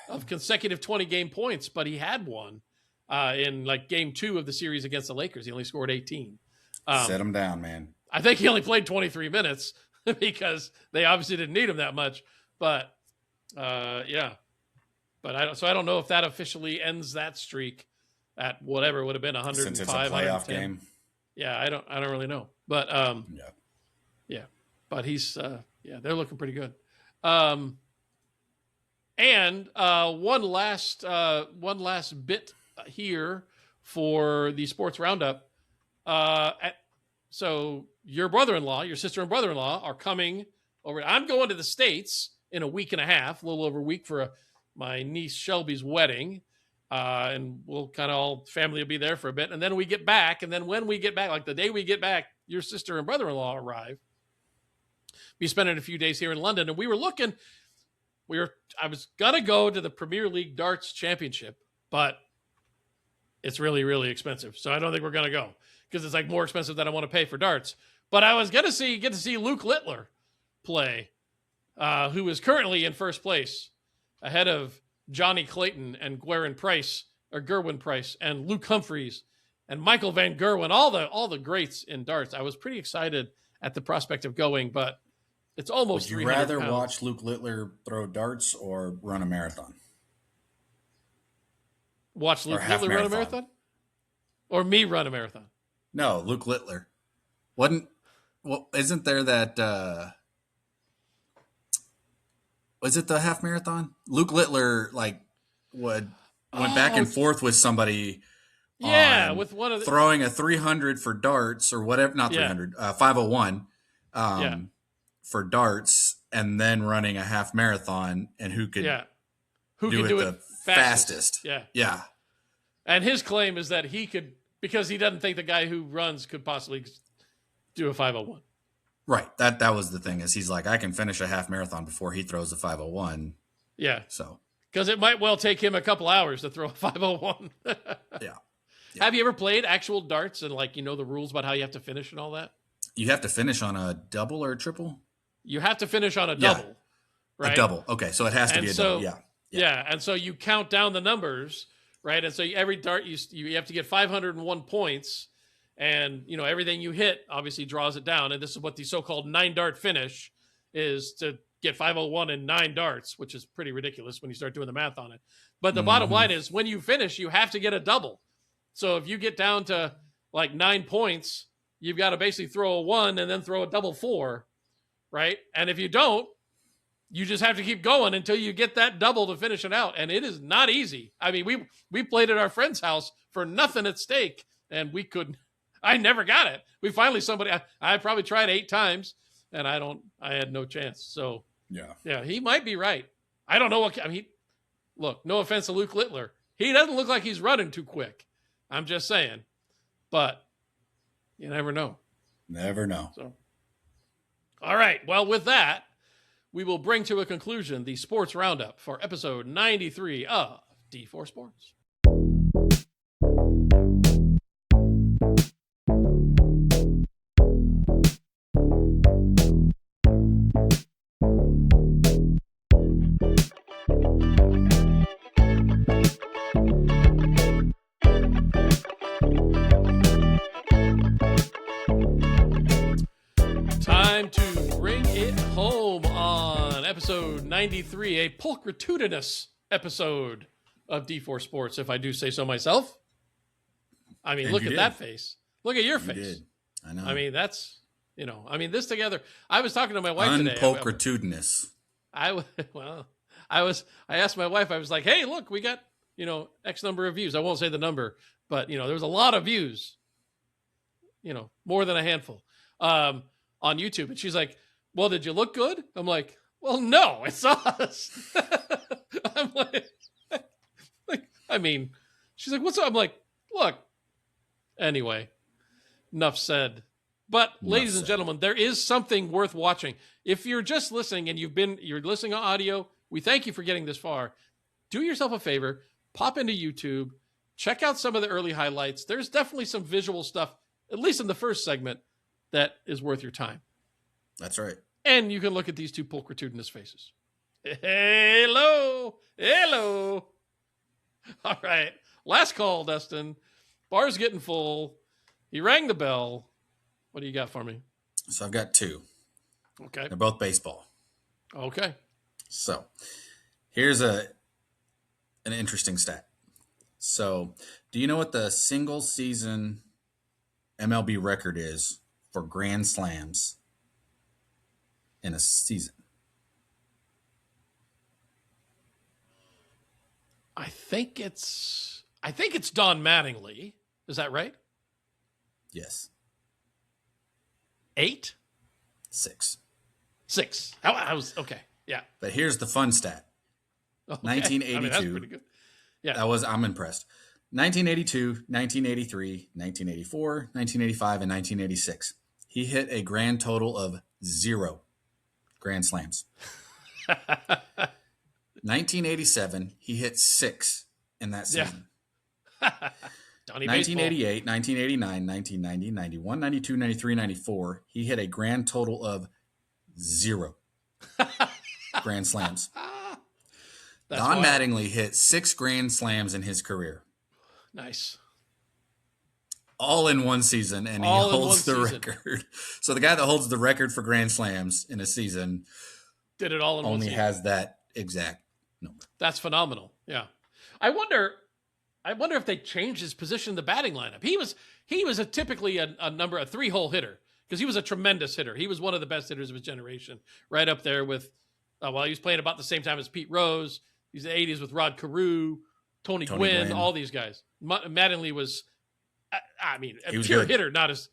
of consecutive 20-game points, but he had one in like game 2 of the series against the Lakers. He only scored 18. Set him down, man. I think he only played 23 minutes because they obviously didn't need him that much. But, yeah. But I don't know if that officially ends that streak at whatever would have been 105. Since it's a playoff 110. game. Yeah, I don't really know. But yeah. But he's they're looking pretty good. And one last bit here for the sports roundup. So your sister and brother-in-law are coming over. I'm going to the States in a week and a half, a little over a week for my niece Shelby's wedding. And we'll kind of all family will be there for a bit. And then we get back. And then when we get back, like the day we get back, your sister and brother-in-law arrive. Be spending a few days here in London. And I was going to go to the Premier League Darts Championship, but it's really, really expensive. So I don't think we're going to go because it's like more expensive than I want to pay for darts. But I was going to get to see Luke Littler play, who is currently in first place ahead of Johnny Clayton and Gerwin Price and Luke Humphreys and Michael Van Gerwen, all the greats in darts. I was pretty excited at the prospect of going, but it's almost. Would you rather watch Luke Littler throw darts or run a marathon? Watch Luke Littler run a marathon? Or me run a marathon? No, Luke Littler. Isn't there that was it the half marathon? Luke Littler went back and forth with somebody. Yeah, with one of throwing a 300 for darts or whatever, not 300, 501 for darts, and then running a half marathon, and who could do it the fastest. Yeah. And his claim is that he could, because he doesn't think the guy who runs could possibly do a 501. Right. That was the thing, is he's like, I can finish a half marathon before he throws a 501. Yeah. So. Because it might well take him a couple hours to throw a 501. Yeah. Have you ever played actual darts and the rules about how you have to finish and all that? You have to finish on a double or a triple? You have to finish on a double, right? A double. Okay, so it has to be a double. Yeah. And so you count down the numbers, right? And so every dart you have to get 501 points, and everything you hit obviously draws it down. And this is what the so-called 9-dart finish is, to get 501 in 9 darts, which is pretty ridiculous when you start doing the math on it. But the bottom line is, when you finish, you have to get a double. So if you get down to 9 points, you've got to basically throw a 1 and then throw a double 4, right? And if you don't, you just have to keep going until you get that double to finish it out. And it is not easy. I mean, we played at our friend's house for nothing at stake, and I never got it. I probably tried 8 times, and I had no chance. So yeah, he might be right. I don't know look, no offense to Luke Littler. He doesn't look like he's running too quick. I'm just saying, but you never know. Never know. So, all right. Well, with that, we will bring to a conclusion the sports roundup for episode 93 of D4 Sports. Time to bring it home on episode 93, a Pulchritudinous episode of D4 Sports, if I do say so myself. I mean, look at that face. Look at your face. Did. I know. I mean, that's I mean, this together. I was talking to my wife today. Pulchritudinous. I asked my wife, I was like, hey, look, we got, X number of views. I won't say the number, but, there was a lot of views, more than a handful on YouTube. And she's like, well, did you look good? I'm like, well, no, it's us. I'm like, she's like, what's up? I'm like, look, anyway, enough said. But ladies and gentlemen, there is something worth watching. If you're just listening and you're listening on audio, we thank you for getting this far. Do yourself a favor, pop into YouTube, check out some of the early highlights. There's definitely some visual stuff, at least in the first segment, that is worth your time. That's right. And you can look at these two pulchritudinous faces. Hello. All right. Last call, Dustin. Bar's getting full. He rang the bell. What do you got for me? So I've got two. Okay. They're both baseball. Okay. So here's an interesting stat. So do you know what the single season MLB record is for grand slams in a season? I think it's Don Mattingly. Is that right? Yes. 8? 6. 6. I was okay. Yeah. But here's the fun stat. Okay. 1982. I mean, that's pretty good. Yeah. I'm impressed. 1982, 1983, 1984, 1985, and 1986. He hit a grand total of 0 grand slams. 1987, he hit 6 in that season. Yeah. Donnie 1988, 1989, 1990, 91, 92, 93, 94, he hit a grand total of 0 grand slams. Don Mattingly hit 6 grand slams in his career. Nice. All in one season, and he holds the record. So the guy that holds the record for grand slams in a season did it all in one season. Only has that exact number. That's phenomenal. Yeah. I wonder if they changed his position in the batting lineup. He was typically a 3-hole hitter because he was a tremendous hitter. He was one of the best hitters of his generation, right up there with, he was playing about the same time as Pete Rose. He's in the 80s with Rod Carew, Tony Gwynn, all these guys. Mattingly was, a pure hitter, not as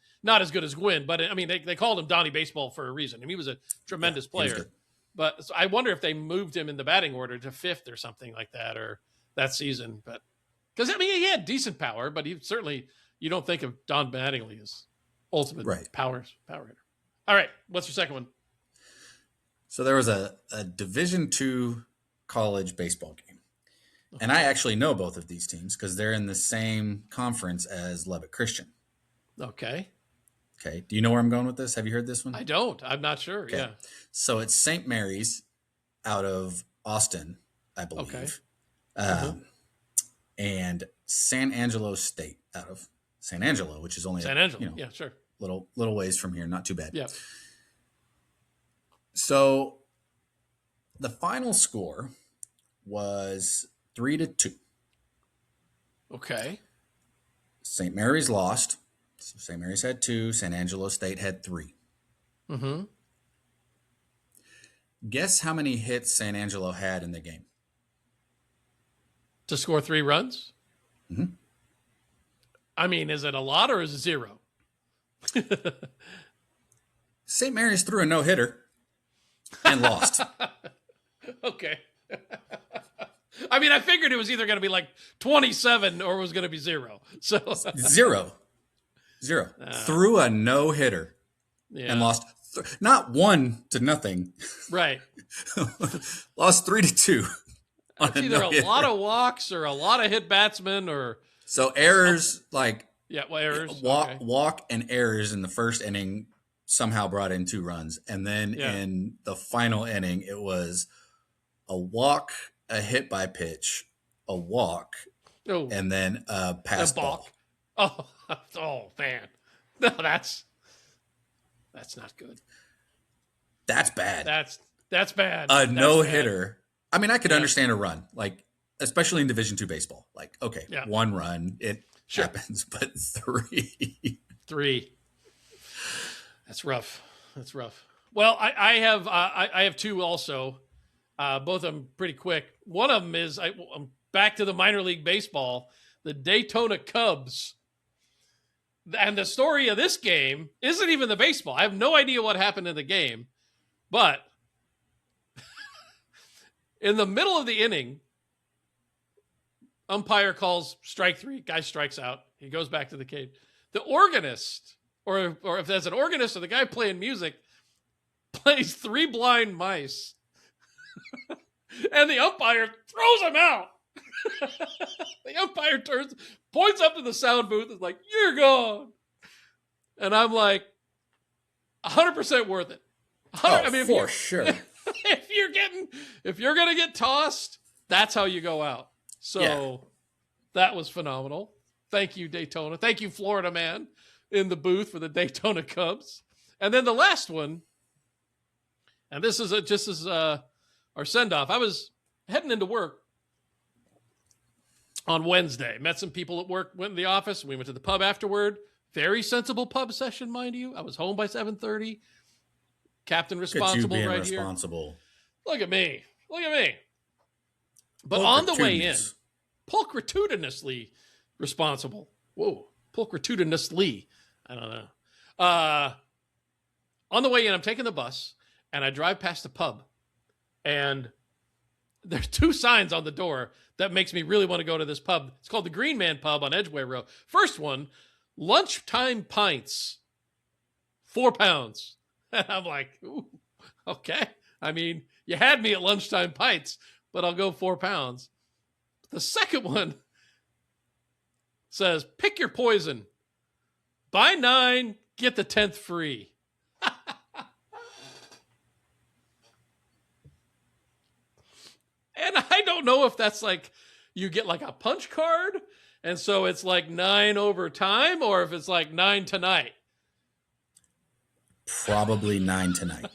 good as Gwynn, but they called him Donnie Baseball for a reason. He was a tremendous player. But so I wonder if they moved him in the batting order to 5th or something like that, or that season. But because he had decent power, but you don't think of Don Mattingly as ultimate power hitter. All right, what's your second one? So there was a Division II college baseball game, and I actually know both of these teams because they're in the same conference as Lubbock Christian. Okay. Do you know where I'm going with this? Have you heard this one? I don't. I'm not sure. Okay. Yeah. So it's St. Mary's out of Austin, I believe. Okay. And San Angelo State out of San Angelo, which is only San Angelo. Yeah, sure. Little ways from here, not too bad. Yeah. So the final score was 3-2. Okay. St. Mary's lost. So St. Mary's had 2. San Angelo State had 3. Mm-hmm. Guess how many hits San Angelo had in the game? To score 3 runs? Mm-hmm. Is it a lot or is it 0? St. Mary's threw a no-hitter and lost. Okay. I figured it was either going to be like 27 or it was going to be 0. So 0. Threw a no-hitter and lost. Not 1-0. Right. Lost 3-2. It's either a lot of walks or a lot of hit batsmen or so errors errors. Walk and errors in the first inning somehow brought in 2 runs, and then in the final inning it was a walk, a hit by pitch, a walk, and then a pass ball. Oh man, no, that's not good. That's bad. That's bad. A no-hitter. I could understand a run, especially in Division II baseball. 1 run, it happens, but 3. 3. That's rough. That's rough. Well, I have two also. Both of them pretty quick. One of them is I'm back to the minor league baseball, the Daytona Cubs. And the story of this game isn't even the baseball. I have no idea what happened in the game, but in the middle of the inning, umpire calls strike 3. Guy strikes out. He goes back to the cage. The organist, or if that's an organist or the guy playing music, plays Three Blind Mice. And the umpire throws him out. The umpire points up to the sound booth and is like, "You're gone." And I'm like, 100% worth it. I mean, for sure. If you're going to get tossed, that's how you go out. So That was phenomenal. Thank you, Daytona. Thank you, Florida man, in the booth for the Daytona Cubs. And then the last one, and this is just as our send-off. I was heading into work on Wednesday. Met some people at work, went in the office. We went to the pub afterward. Very sensible pub session, mind you. I was home by 7:30. Captain responsible right responsible. Here. Look at me. But on the way in, pulchritudinously responsible. Whoa, pulchritudinously. I don't know. On the way in, I'm taking the bus, and I drive past the pub. And there's 2 signs on the door that makes me really want to go to this pub. It's called the Green Man Pub on Edgeway Road. First one, lunchtime pints, £4. And I'm like, ooh, okay. I mean, you had me at lunchtime pints, but I'll go £4. The second one says, pick your poison. Buy 9, get the 10th free. And I don't know if that's like you get like a punch card, and so it's like 9 over time, or if it's like 9 tonight. Probably 9 tonight.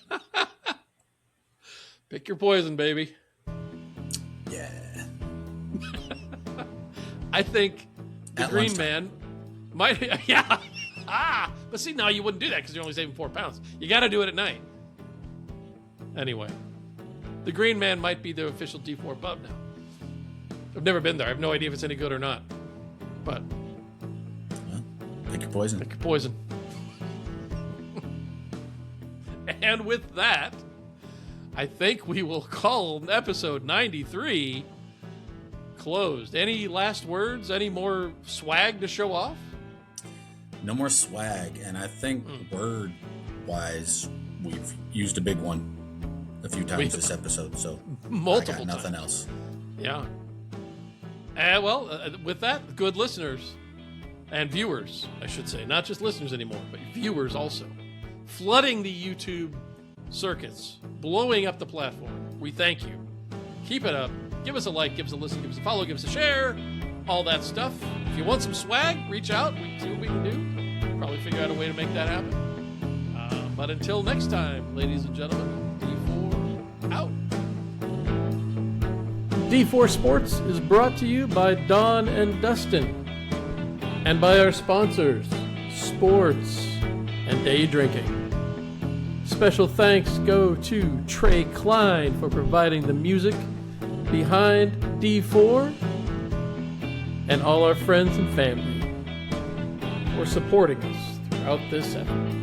Pick your poison, baby. Yeah. I think the At Green lunchtime. Man might, yeah. But see, now you wouldn't do that because you're only saving £4. You got to do it at night. Anyway, the Green Man might be the official D4 pub now. I've never been there. I have no idea if it's any good or not. But Well, pick your poison. pick your poison. And with that, I think we will call episode 93 closed. Any last words? Any more swag to show off? No more swag. And I think word-wise, we've used a big one a few times this episode. So Multiple I got nothing times. else. Yeah. With that, good listeners and viewers, I should say, not just listeners anymore, but viewers also, flooding the YouTube circuits, blowing up the platform. We thank you. Keep it up. Give us a like, give us a listen, give us a follow, give us a share, all that stuff. If you want some swag, reach out. We can see what we can do. Probably figure out a way to make that happen. But until next time, ladies and gentlemen, D4 out. D4 Sports is brought to you by Don and Dustin and by our sponsors, Sports and Day Drinking. Special thanks go to Trey Klein for providing the music behind D4 and all our friends and family for supporting us throughout this effort.